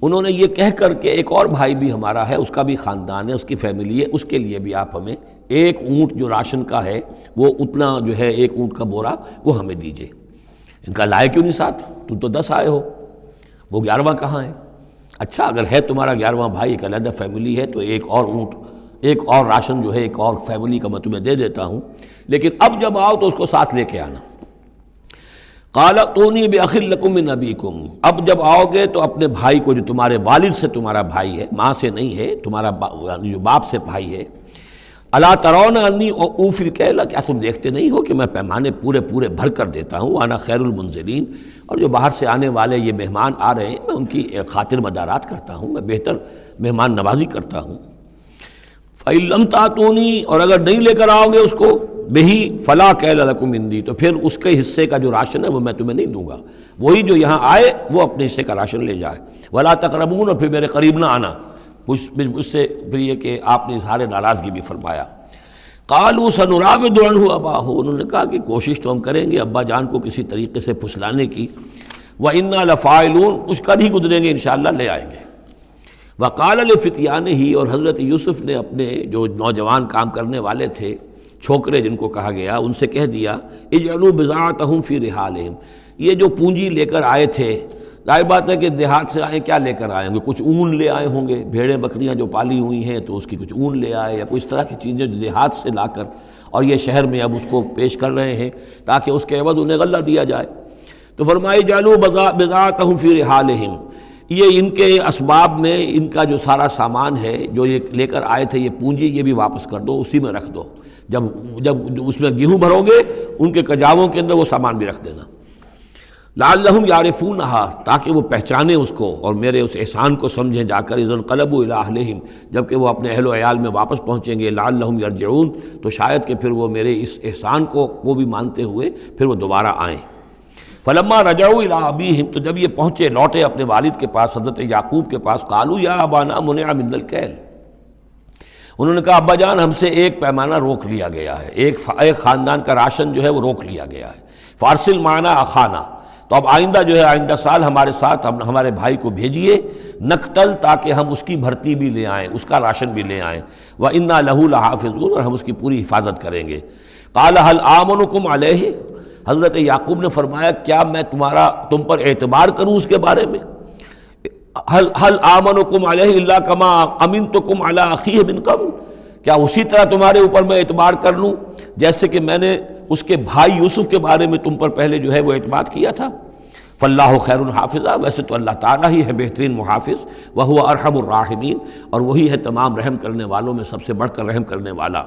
[SPEAKER 2] انہوں نے یہ کہہ کر کہ ایک اور بھائی بھی ہمارا ہے، اس کا بھی خاندان ہے، اس کی فیملی ہے، اس کے لیے بھی آپ ہمیں 1 اونٹ جو راشن کا ہے وہ اتنا جو ہے 1 اونٹ کا بورا وہ ہمیں دیجئے۔ ان کا لائے کیوں نہیں ساتھ؟ تم تو 10 آئے ہو، وہ 11واں کہاں ہے؟ اچھا اگر ہے تمہارا 11واں بھائی، ایک علیحدہ فیملی ہے، تو ایک اور اونٹ، ایک اور راشن جو ہے ایک اور فیملی کا میں تمہیں دے دیتا ہوں، لیکن اب جب آؤ تو اس کو ساتھ لے کے آنا۔ قال اتونی بأخ لکم من ابیکم، اب جب آؤ گے تو اپنے بھائی کو، جو تمہارے والد سے تمہارا بھائی ہے، ماں سے نہیں ہے، تمہارا جو باپ سے بھائی ہے، الا ترون انی اوفی الکیل، کیا تم دیکھتے نہیں ہو کہ میں پیمانے پورے پورے بھر کر دیتا ہوں، وانا خیر المنزلین، اور جو باہر سے آنے والے یہ مہمان آ رہے ہیں میں ان کی خاطر مدارات کرتا ہوں، میں بہتر مہمان نوازی کرتا ہوں۔ فَإِن لَمْ تَأْتُونِی، اور اگر نہیں لے کر آؤ گے اس کو، بہی فلا کیل لکم عندی، تو پھر اس کے حصے کا جو راشن ہے وہ میں تمہیں نہیں دوں گا، وہی جو یہاں آئے وہ اپنے حصے کا راشن لے جائے۔ ولا تقربون، اور پھر میرے قریب نہ آنا، اس سے پھر یہ کہ آپ نے اظہار ناراضگی بھی فرمایا۔ قالوا سنراود عنہ اباہ، انہوں نے کہا کہ کوشش تو ہم کریں گے ابا جان کو کسی طریقے سے پھسلانے کی، وَإِنَّا لَفَاعِلُونَ، کچھ کر ہی گزریں گے انشاءاللہ، لے آئیں گے۔ وَقَالَ لِفِتْيَانِهِ، اور حضرت یوسف نے اپنے جو نوجوان کام کرنے والے تھے، چھوکرے جن کو کہا گیا، ان سے کہہ دیا، اجعلوا بضاعتهم فی رحالہم، یہ جو پونجی لے کر آئے تھے، ظاہر بات ہے کہ دیہات سے آئے، کیا لے کر آئے ہوں گے، کچھ اون لے آئے ہوں گے، بھیڑیں بکریاں جو پالی ہوئی ہیں تو اس کی کچھ اون لے آئے، یا کوئی اس طرح کی چیزیں جو دیہات سے لا کر، اور یہ شہر میں اب اس کو پیش کر رہے ہیں تاکہ اس کے عوض انہیں غلہ دیا جائے۔ تو فرمایا جعلوا بضاعتهم فی رحالہم، یہ ان کے اسباب میں ان کا جو سارا سامان ہے جو یہ لے کر آئے تھے، یہ پونجی، یہ بھی واپس کر دو، اسی میں رکھ دو، جب اس میں گیہوں بھرو گے ان کے کجاووں کے اندر وہ سامان بھی رکھ دینا۔ لعلہم یعرفونہا، تاکہ وہ پہچانے اس کو اور میرے اس احسان کو سمجھیں جا کر، اذ انقلبوا الی اہلہم، جب کہ وہ اپنے اہل و عیال میں واپس پہنچیں گے، لعلہم یرجعون، تو شاید کہ پھر وہ میرے اس احسان کو بھی مانتے ہوئے پھر وہ دوبارہ آئیں۔ فلما رجعوا الی ابیہم، تو جب یہ پہنچے، لوٹے اپنے والد کے پاس، حضرت یعقوب کے پاس، قالوا یا ابانا منع منا الکیل، انہوں نے کہا ابا جان ہم سے ایک پیمانہ روک لیا گیا ہے، ایک خاندان کا راشن جو ہے وہ روک لیا گیا ہے، فارسل معنا اخانا، تو اب آئندہ جو ہے آئندہ سال ہمارے ساتھ ہمارے بھائی کو بھیجیے، نقتل، تاکہ ہم اس کی بھرتی بھی لے آئیں، اس کا راشن بھی لے آئیں، وَإِنَّا لَهُ لَحَافِظُونَ، اور ہم اس کی پوری حفاظت کریں گے۔ قَالَ هَلْ آمَنُكُمْ عَلَيْهِ، حضرت یعقوب نے فرمایا کیا میں تم پر اعتبار کروں اس کے بارے میں؟ هل آمنكم علیہ الا کما امنتکم علی اخیہ من قبل، کیا اسی طرح تمہارے اوپر میں اعتبار کر لوں جیسے کہ میں نے اس کے بھائی یوسف کے بارے میں تم پر پہلے جو ہے وہ اعتماد کیا تھا؟ فاللہ خیر حافظہ، ویسے تو اللہ تعالیٰ ہی ہے بہترین محافظ، وہو ارحم الراحمین، اور وہی ہے تمام رحم کرنے والوں میں سب سے بڑھ کر رحم کرنے والا۔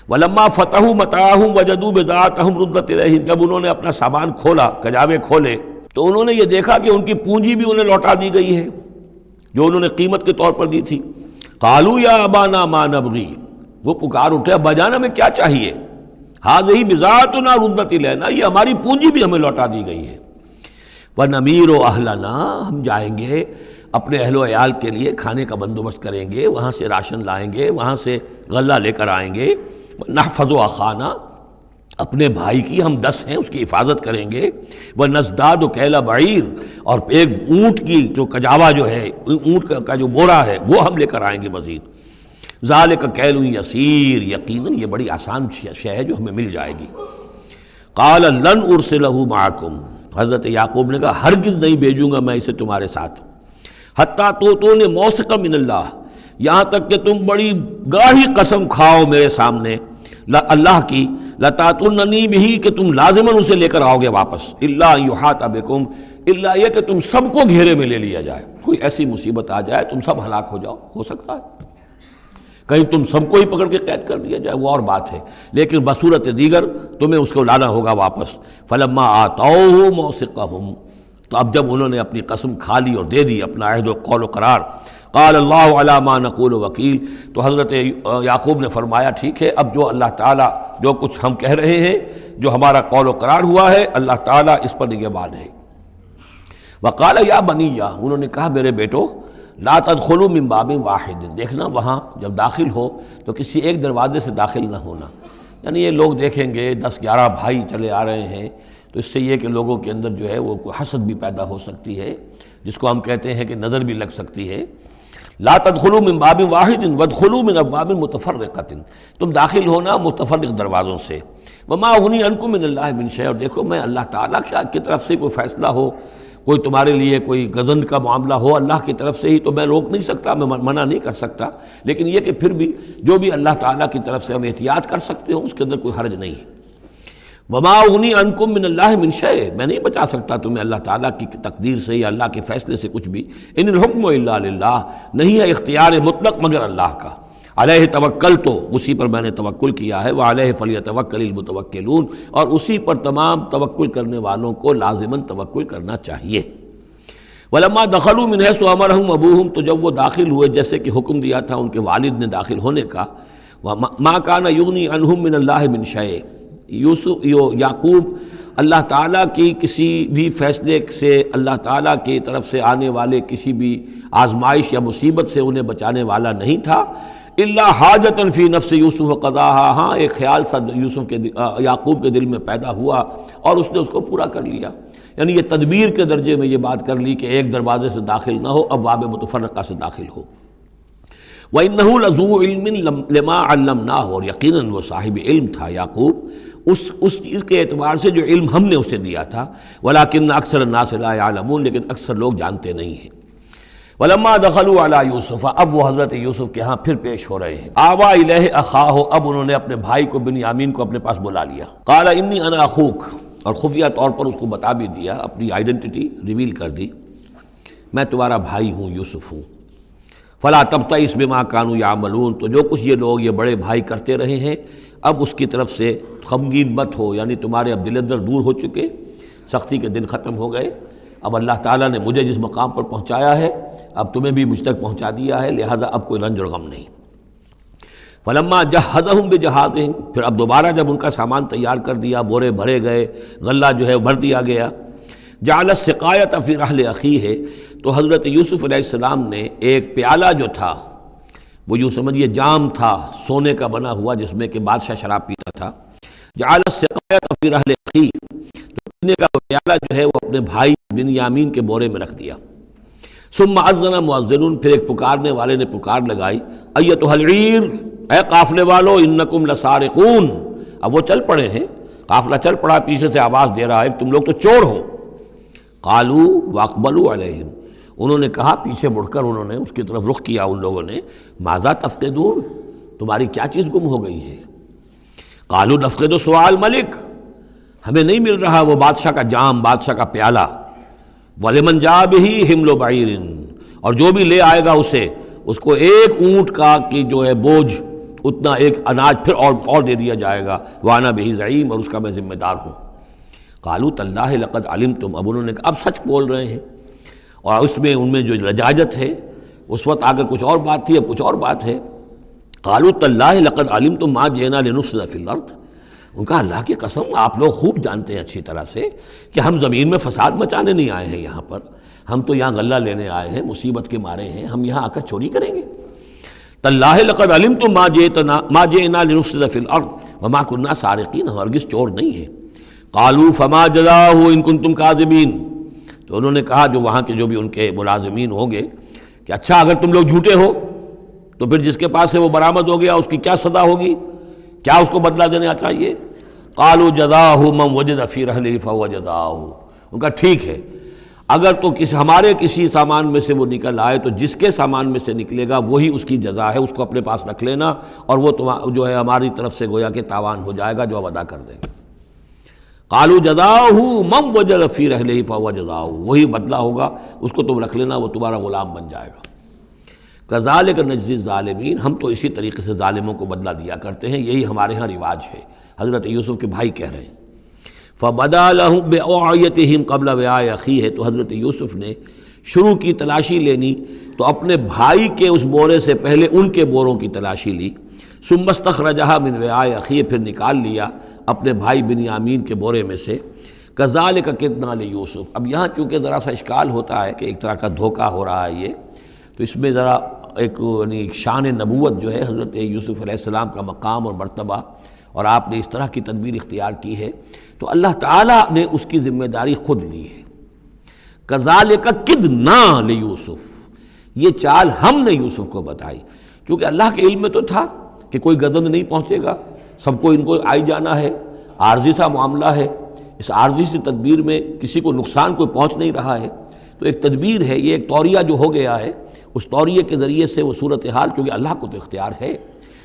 [SPEAKER 2] ولما فتحوا متاعهم وجدوا بضاعتهم ردت الیہم، جب انہوں نے اپنا سامان کھولا، کجاوے کھولے، تو انہوں نے یہ دیکھا کہ ان کی پونجی بھی انہیں لوٹا دی گئی ہے جو انہوں نے قیمت کے طور پر دی تھی۔ قالوا یا ابانا ما نبغی، وہ پکار اٹھے ابا جان ہمیں کیا چاہیے؟ ہذہ بضاعتنا ردت الینا، یہ ہماری پونجی بھی ہمیں لوٹا دی گئی ہے۔ وَنَمِيرُ أَهْلَنَا، ہم جائیں گے اپنے اہل و عیال کے لیے کھانے کا بندوبست کریں گے، وہاں سے راشن لائیں گے، وہاں سے غلہ لے کر آئیں گے۔ نحفظ أَخَانَا، اپنے بھائی کی ہم 10 ہیں اس کی حفاظت کریں گے۔ وَنَزْدَادُ كَيْلَ بَعِيرٍ، اور ایک اونٹ کی جو کجاوا جو ہے، اونٹ کا جو بورا ہے وہ ہم لے کر آئیں گے مزید۔ ذَلِكَ كَيْلٌ يَسِيرٌ، یقیناً یہ بڑی آسان شے ہے جو ہمیں مل جائے گی۔ قَالَ لَنْ أُرْسِلَهُ مَعَكُمْ، حضرت یعقوب نے کہا ہرگز نہیں بھیجوں گا میں اسے تمہارے ساتھ، حتیٰ تؤتونی موثقا من اللہ، یہاں تک کہ تم بڑی گاڑھی قسم کھاؤ میرے سامنے اللہ کی، لتاتوننی بہ، کہ تم لازماً اسے لے کر آؤ گے واپس، الا ان یحاط بکم، الا یہ کہ تم سب کو گھیرے میں لے لیا جائے، کوئی ایسی مصیبت آ جائے تم سب ہلاک ہو جاؤ، ہو سکتا ہے کہیں تم سب کو ہی پکڑ کے قید کر دیا جائے، وہ اور بات ہے، لیکن بصورت دیگر تمہیں اس کو لانا ہوگا واپس۔ فلما آتوہ موثقہم، تو اب جب انہوں نے اپنی قسم کھا لی اور دے دی اپنا عہد و قول و قرار، قال اللہ علی ما نقول وکیل، تو حضرت یعقوب نے فرمایا ٹھیک ہے، اب جو اللہ تعالیٰ جو کچھ ہم کہہ رہے ہیں، جو ہمارا قول و قرار ہوا ہے، اللہ تعالیٰ اس پر نگہبان ہے۔ وقال یا بنی، انہوں نے کہا میرے بیٹو، لا تدخلوا من باب واحد، دیکھنا وہاں جب داخل ہو تو کسی ایک دروازے سے داخل نہ ہونا، یعنی یہ لوگ دیکھیں گے 10-11 بھائی چلے آ رہے ہیں تو اس سے یہ کہ لوگوں کے اندر جو ہے وہ کوئی حسد بھی پیدا ہو سکتی ہے، جس کو ہم کہتے ہیں کہ نظر بھی لگ سکتی ہے۔ لا تدخلوا من باب واحد وادخلوا من ابواب متفرقۃ، تم داخل ہونا متفرق دروازوں سے۔ وما اغنی عنکم من اللہ من شیء، اور دیکھو میں اللہ تعالیٰ کی طرف سے کوئی فیصلہ ہو، کوئی تمہارے لیے کوئی گزند کا معاملہ ہو اللہ کی طرف سے ہی تو میں روک نہیں سکتا، میں منع نہیں کر سکتا، لیکن یہ کہ پھر بھی جو بھی اللہ تعالیٰ کی طرف سے ہم احتیاط کر سکتے ہوں اس کے اندر کوئی حرج نہیں ہے۔ وما اغنی عنکم من اللہ من شیء، میں نہیں بچا سکتا تمہیں اللہ تعالیٰ کی تقدیر سے یا اللہ کے فیصلے سے کچھ بھی۔ ان الحکم الا للہ، نہیں ہے اختیار مطلق مگر اللہ کا۔ علیہ توکلت، اسی پر میں نے توکل کیا ہے، وعلیہ فلیتوکل المتوکلون، اور اسی پر تمام توکل کرنے والوں کو لازماً توکل کرنا چاہیے۔ ولما دخلوا من حیث امرهم ابوہم، تو جب وہ داخل ہوئے جیسے کہ حکم دیا تھا ان کے والد نے داخل ہونے کا، ما کان یغنی عنہم من اللہ من شیء، یعقوب اللہ تعالیٰ کی کسی بھی فیصلے سے، اللہ تعالیٰ کی طرف سے آنے والے کسی بھی آزمائش یا مصیبت سے انہیں بچانے والا نہیں تھا، الا حاجۃ فی نفس یوسف قضاها، ہاں ایک خیال سا یعقوب کے دل میں پیدا ہوا اور اس نے اس کو پورا کر لیا، یعنی یہ تدبیر کے درجے میں یہ بات کر لی کہ ایک دروازے سے داخل نہ ہو، اب باب متفرقہ سے داخل ہو۔ وَإِنَّهُ لَذُو عِلْمٍ لِمَا عَلَّمْنَاهُ، اور یقیناً وہ صاحب علم تھا یعقوب اس چیز کے اعتبار سے جو علم ہم نے اسے دیا تھا، وَلَٰكِنَّ أَكْثَرَ النَّاسِ لَا يَعْلَمُونَ، لیکن اکثر لوگ جانتے نہیں ہیں۔ وَلَمَّا دَخَلُوا عَلَىٰ يُوسُفَ، اب وہ حضرت یوسف کے ہاں پھر پیش ہو رہے ہیں۔ آوَىٰ إِلَيْهِ أَخَاهُ، اب انہوں نے اپنے بھائی کو بنیامین کو اپنے پاس بلا لیا۔ قَالَ إِنِّي أَنَا أَخُوكَ، اور خفیہ طور پر اس کو بتا بھی دیا، اپنی آئیڈینٹی ریویل کر دی، میں تمہارا بھائی ہوں، یوسف ہوں۔ فلا تبتئس بما كانوا يعملون، تو جو کچھ یہ لوگ یہ بڑے بھائی کرتے رہے ہیں اب اس کی طرف سے غمگین مت ہو، یعنی تمہارے اب دل اندر دور ہو چکے، سختی کے دن ختم ہو گئے، اب اللہ تعالیٰ نے مجھے جس مقام پر پہنچایا ہے اب تمہیں بھی مجھ تک پہنچا دیا ہے، لہذا اب کوئی رنج اور غم نہیں۔ فلما جہزہم بجہازہم، پھر اب دوبارہ جب ان کا سامان تیار کر دیا، بورے بھرے گئے، غلہ جو ہے بھر دیا گیا، جعل السقایۃ فی رحل اخیہ، تو حضرت یوسف علیہ السلام نے ایک پیالہ جو تھا، وہ یوں سمجھیے جام تھا سونے کا بنا ہوا جس میں کہ بادشاہ شراب پیتا تھا، جعل السقایۃ فی رحل اخیہ، تو پینے کا وہ پیالہ جو ہے وہ اپنے بھائی بنیامین کے بورے میں رکھ دیا۔ ثم اذن مؤذن، پھر ایک پکارنے والے نے پکار لگائی، ایتھا العیر، اے قافلے والو، انکم لسارقون، اب وہ چل پڑے ہیں، قافلہ چل پڑا، پیچھے سے آواز دے رہا ہے تم لوگ تو چور ہو۔ قالوا واقبلوا علیہم، انہوں نے کہا، پیچھے مڑ کر انہوں نے اس کی طرف رخ کیا ان لوگوں نے، ماذا تفقدون، تمہاری کیا چیز گم ہو گئی ہے؟ قالوا نفقد سؤال ملک، ہمیں نہیں مل رہا وہ بادشاہ کا جام، بادشاہ کا پیالہ، وَلِمَنْ جَاءَ بِهِ حِمْلُ بَعِيرٍ، اور جو بھی لے آئے گا اسے، اس کو ایک اونٹ کا کی جو ہے بوجھ، اتنا ایک اناج پھر اور دے دیا جائے گا، وَأَنَا بِهِ زَعِيمٌ، اور اس کا میں ذمہ دار ہوں۔ قالوا تاللہ لقد علمتم، اب انہوں نے کہا اب سچ بول رہے ہیں، اور اس میں ان میں جو لجاجت ہے، اس وقت آگر کچھ اور بات تھی، اب کچھ اور بات ہے۔ قالوا تاللہ لقد علمتم ما جئنا لنفسد فی الارض، ان کا اللہ کی قسم آپ لوگ خوب جانتے ہیں اچھی طرح سے کہ ہم زمین میں فساد مچانے نہیں آئے ہیں، یہاں پر ہم تو یہاں غلہ لینے آئے ہیں، مصیبت کے مارے ہیں، ہم یہاں آ کر چوری کریں گے؟ تاللہ لقد علمتم ما جئنا لنفسد فی الارض وما كنا سارقین، ہم ہرگز چور نہیں ہیں۔ قالوا فما جزاؤہ ان کنتم کاذبین، تو انہوں نے کہا جو وہاں کے جو بھی ان کے ملازمین ہوں گے کہ اچھا اگر تم لوگ جھوٹے ہو تو پھر جس کے پاس سے وہ برآمد ہو گیا اس کی کیا سزا ہوگی، کیا اس کو بدلہ دینا چاہیے؟ قالوا جزاؤہ من وجد فی رحلہ فہو جزاؤہ، ان کا ٹھیک ہے اگر تو ہمارے کسی سامان میں سے وہ نکل آئے تو جس کے سامان میں سے نکلے گا وہی اس کی جزا ہے، اس کو اپنے پاس رکھ لینا، اور وہ جو ہے ہماری طرف سے گویا کہ تاوان ہو جائے گا جو اب ادا کر دیں گے۔ قالوا جزاؤہ من وجد فی رحلہ فہو جزاؤہ، وہی بدلہ ہوگا، اس کو تم رکھ لینا، وہ تمہارا غلام بن جائے گا۔ کذالک نجزی الظالمین، ہم تو اسی طریقے سے ظالموں کو بدلہ دیا کرتے ہیں، یہی ہمارے ہاں رواج ہے۔ حضرت یوسف کے بھائی کہہ رہے ہیں فبدا لہم بأوعیتہم قبل وعاء اخیہ، تو حضرت یوسف نے شروع کی تلاشی لینی تو اپنے بھائی کے اس بورے سے پہلے ان کے بوروں کی تلاشی لی، ثم استخرجھا من وعاء اخیہ، پھر نکال لیا اپنے بھائی بنیامین کے بورے میں سے۔ کذالک کدنا لیوسف، اب یہاں چونکہ ذرا سا اشکال ہوتا ہے کہ ایک طرح کا دھوکہ ہو رہا ہے یہ، تو اس میں ذرا ایک یعنی شان نبوت جو ہے حضرت یوسف علیہ السلام کا مقام اور مرتبہ، اور آپ نے اس طرح کی تدبیر اختیار کی ہے تو اللہ تعالیٰ نے اس کی ذمہ داری خود لی ہے۔ کذالک کدنا لیوسف، یہ چال ہم نے یوسف کو بتائی، کیونکہ اللہ کے علم میں تو تھا کہ کوئی گزند نہیں پہنچے گا، سب کو ان کو آئی جانا ہے، عارضی سا معاملہ ہے، اس عارضی سی تدبیر میں کسی کو نقصان کوئی پہنچ نہیں رہا ہے، تو ایک تدبیر ہے، یہ ایک توریہ جو ہو گیا ہے، اس توریے کے ذریعے سے وہ صورتحال، چونکہ اللہ کو تو اختیار ہے،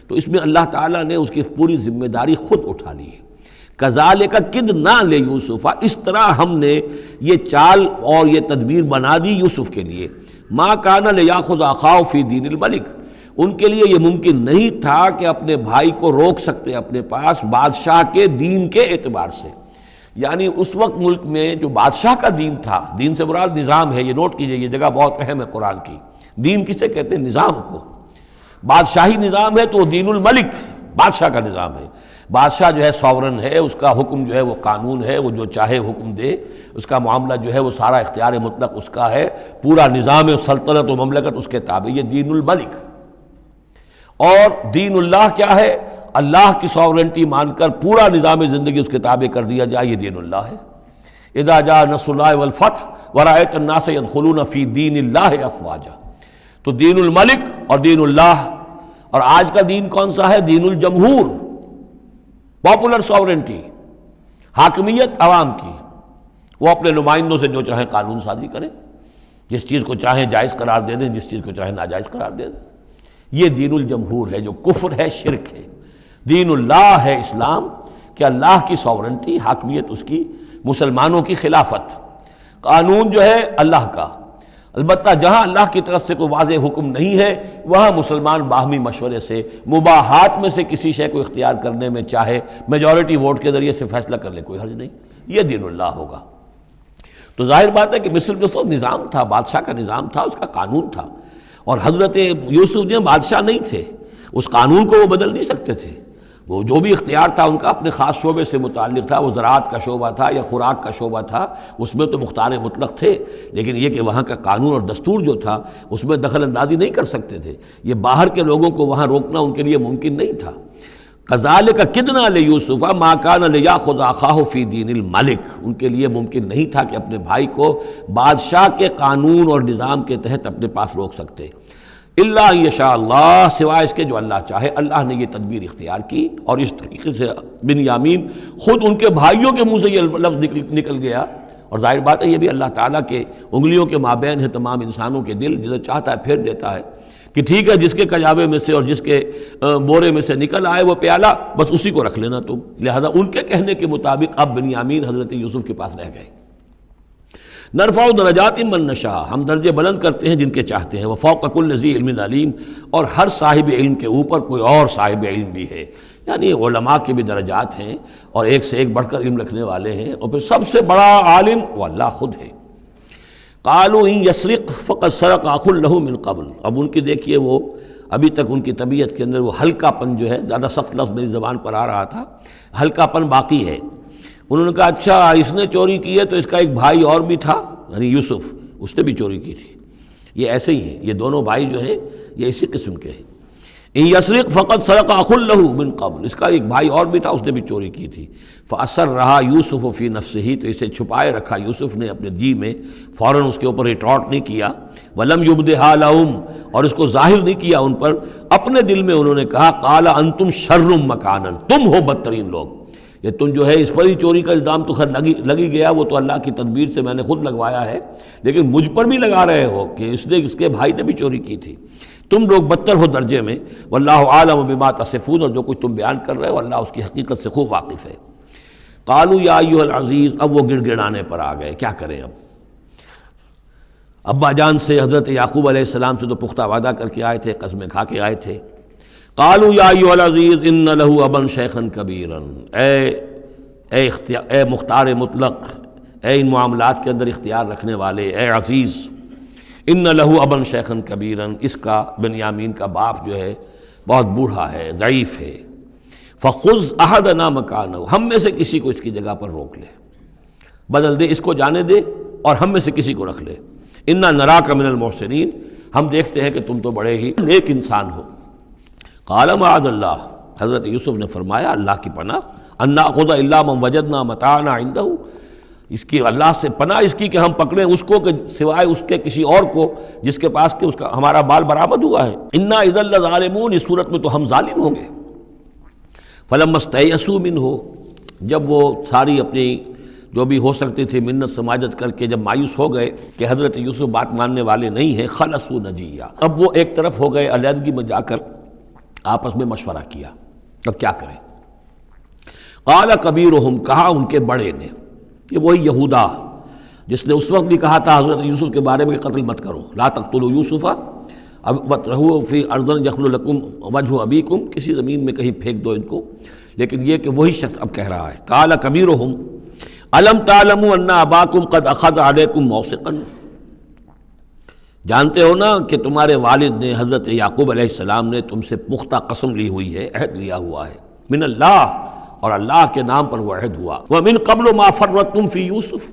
[SPEAKER 2] تو اس میں اللہ تعالیٰ نے اس کی پوری ذمہ داری خود اٹھا لی ہے۔ کذالک کدنا لیوسف، اس طرح ہم نے یہ چال اور یہ تدبیر بنا دی یوسف کے لیے۔ ما کان لیاخذ اخاہ فی دین الملک، ان کے لیے یہ ممکن نہیں تھا کہ اپنے بھائی کو روک سکتے اپنے پاس بادشاہ کے دین کے اعتبار سے، یعنی اس وقت ملک میں جو بادشاہ کا دین تھا، دین سے مراد نظام ہے، یہ نوٹ کیجئے، یہ جگہ بہت اہم ہے قرآن کی۔ دین کسے کہتے ہیں؟ نظام کو۔ بادشاہی نظام ہے تو وہ دین الملک، بادشاہ کا نظام ہے۔ بادشاہ جو ہے ساورن ہے، اس کا حکم جو ہے وہ قانون ہے، وہ جو چاہے حکم دے، اس کا معاملہ جو ہے وہ سارا اختیار مطلق اس کا ہے، پورا نظام سلطنت و مملکت اس کے تابع، یہ دین الملک۔ اور دین اللہ کیا ہے؟ اللہ کی ساورنٹی مان کر پورا نظام زندگی اس کے تابع کر دیا جائے، یہ دین اللہ ہے۔ اذا جاء نصر اللہ والفتح ورأیت الناس يدخلون فی دین اللہ افواجا، تو دین الملک اور دین اللہ۔ اور آج کا دین کون سا ہے؟ دین الجمہور، پاپولر ساورنٹی، حاکمیت عوام کی۔ وہ اپنے نمائندوں سے جو چاہیں قانون سازی کریں، جس چیز کو چاہیں جائز قرار دے دیں، جس چیز کو چاہیں ناجائز قرار دے دیں۔ یہ دین الجمہور ہے، جو کفر ہے، شرک ہے۔ دین اللہ ہے اسلام، کہ اللہ کی ساورنٹی، حاکمیت اس کی، مسلمانوں کی خلافت، قانون جو ہے اللہ کا۔ البتہ جہاں اللہ کی طرف سے کوئی واضح حکم نہیں ہے، وہاں مسلمان باہمی مشورے سے مباحات میں سے کسی شے کو اختیار کرنے میں چاہے میجورٹی ووٹ کے ذریعے سے فیصلہ کر لے، کوئی حرج نہیں۔ یہ دین اللہ ہوگا۔ تو ظاہر بات ہے کہ مصر جو سب نظام تھا، بادشاہ کا نظام تھا، اس کا قانون تھا، اور حضرت یوسف جو بادشاہ نہیں تھے، اس قانون کو وہ بدل نہیں سکتے تھے۔ وہ جو بھی اختیار تھا ان کا اپنے خاص شعبے سے متعلق تھا، وہ زراعت کا شعبہ تھا یا خوراک کا شعبہ تھا، اس میں تو مختار مطلق تھے، لیکن یہ کہ وہاں کا قانون اور دستور جو تھا اس میں دخل اندازی نہیں کر سکتے تھے۔ یہ باہر کے لوگوں کو وہاں روکنا ان کے لیے ممکن نہیں تھا۔ کذالک کدنا لیوسف ما کان لیاخذ اخاہ فی دین الملک، ان کے لیے ممکن نہیں تھا کہ اپنے بھائی کو بادشاہ کے قانون اور نظام کے تحت اپنے پاس روک سکتے، الا ان یشاء اللہ، سوائے اس کے جو اللہ چاہے۔ اللہ نے یہ تدبیر اختیار کی، اور اس طریقے سے بنیامین خود ان کے بھائیوں کے منہ سے یہ لفظ نکل گیا۔ اور ظاہر بات ہے یہ بھی اللہ تعالیٰ کے انگلیوں کے مابین ہے تمام انسانوں کے دل، جسے چاہتا ہے پھیر دیتا ہے کہ ٹھیک ہے، جس کے کجاوے میں سے اور جس کے بورے میں سے نکل آئے وہ پیالہ، بس اسی کو رکھ لینا تم۔ لہذا ان کے کہنے کے مطابق اب بنیامین حضرت یوسف کے پاس رہ گئے۔ نرفع درجات من نشاء، ہم درجے بلند کرتے ہیں جن کے چاہتے ہیں، وفوق کل ذی علم علیم، اور ہر صاحب علم کے اوپر کوئی اور صاحب علم بھی ہے، یعنی علماء کے بھی درجات ہیں، اور ایک سے ایک بڑھ کر علم رکھنے والے ہیں، اور پھر سب سے بڑا عالم وہ اللہ خود ہے۔ قالوا ان یسرق فقد سرق اخ له من قبل، اب ان کی دیکھیے وہ ابھی تک ان کی طبیعت کے اندر وہ ہلکا پن جو ہے، زیادہ سخت لفظ میری زبان پر آ رہا تھا، ہلکا پن باقی ہے۔ انہوں نے کہا اچھا اس نے چوری کی ہے تو اس کا ایک بھائی اور بھی تھا، یعنی یوسف، اس نے بھی چوری کی تھی۔ یہ ایسے ہی ہیں، یہ دونوں بھائی جو ہیں یہ اسی قسم کے ہیں۔ ان یسرق فقد سرق اخ له من قبل، اس کا ایک بھائی اور بھی تھا، اس نے بھی چوری کی تھی۔ فاسرها یوسف فی نفسہ، تو اسے چھپائے رکھا یوسف نے اپنے جی میں، فوراً اس کے اوپر ریٹارٹ نہیں کیا۔ ولم یبدھا لهم، اور اس کو ظاہر نہیں کیا ان پر، اپنے دل میں انہوں نے کہا قال انتم شر مکانا، تم ہو بدترین لوگ۔ یہ تم جو ہے اس پر ہی چوری کا الزام تو خیر لگی گیا، وہ تو اللہ کی تدبیر سے میں نے خود لگوایا ہے، لیکن مجھ پر بھی لگا رہے ہو کہ اس کے بھائی نے بھی چوری کی تھی۔ تم لوگ بدتر ہو درجے میں، واللہ عالم بما تصفون، اور جو کچھ تم بیان کر رہے ہو اللہ اس کی حقیقت سے خوب واقف ہے۔ قالوا یا ایھا العزیز، اب وہ گڑ گڑانے پر آ گئے، کیا کریں اب؟ ابا جان سے حضرت یعقوب علیہ السلام سے تو پختہ وعدہ کر کے آئے تھے، قسمیں کھا کے آئے تھے۔ قالوا یا ایھا العزیز ان له ابا شیخا کبیرا، اے مختار مطلق، اے ان معاملات کے اندر اختیار رکھنے والے، اے عزیز، ان له ابا شیخا کبیرا، اس کا بنیامین کا باپ جو ہے بہت بوڑھا ہے، ضعیف ہے۔ فخذ احدنا مکانہ، ہم میں سے کسی کو اس کی جگہ پر روک لے، بدل دے، اس کو جانے دے اور ہم میں سے کسی کو رکھ لے۔ انا نراک من المحسنین، ہم دیکھتے ہیں کہ تم تو بڑے ہی نیک انسان ہو۔ قال معاذ اللہ، حضرت یوسف نے فرمایا اللہ کی پناہ، ان ناخذ الا من وجدنا متاعنا عنده، اس کی اللہ سے پناہ اس کی کہ ہم پکڑیں اس کو کہ سوائے اس کے کسی اور کو جس کے پاس کہ اس کا ہمارا بال برآمد ہوا ہے۔ انا اذا لظالمون، اس صورت میں تو ہم ظالم ہوں گے۔ فلما استيئسوا منه، جب وہ ساری اپنی جو بھی ہو سکتی تھی منت سماجت کر کے جب مایوس ہو گئے کہ حضرت یوسف بات ماننے والے نہیں ہیں، خلصوا نجیہ، اب وہ ایک طرف ہو گئے، علیحدگی میں جا کر آپس میں مشورہ کیا اب کیا کریں۔ قال کبیرہم، کہا ان کے بڑے نے، یہ وہی یہودا جس نے اس وقت بھی کہا تھا حضرت یوسف کے بارے میں کہ قتل مت کرو، لا تقتلوا یوسف وَاطْرَحُوهُ فِي أَرْضٍ يَخْلُ لَكُمْ وَجْهُ أَبِيكُمْ، کسی زمین میں کہیں پھینک دو ان کو، لیکن یہ کہ وہی شخص اب کہہ رہا ہے قال کبیرہم الم تعلموا ان اباکم قد اخذ علیکم موثقا، جانتے ہو نا کہ تمہارے والد نے حضرت یعقوب علیہ السلام نے تم سے پختہ قسم لی ہوئی ہے، عہد لیا ہوا ہے، من اللہ، اور اللہ کے نام پر وہ عہد ہوا، ومن قبل ما فرطتم فی یوسف،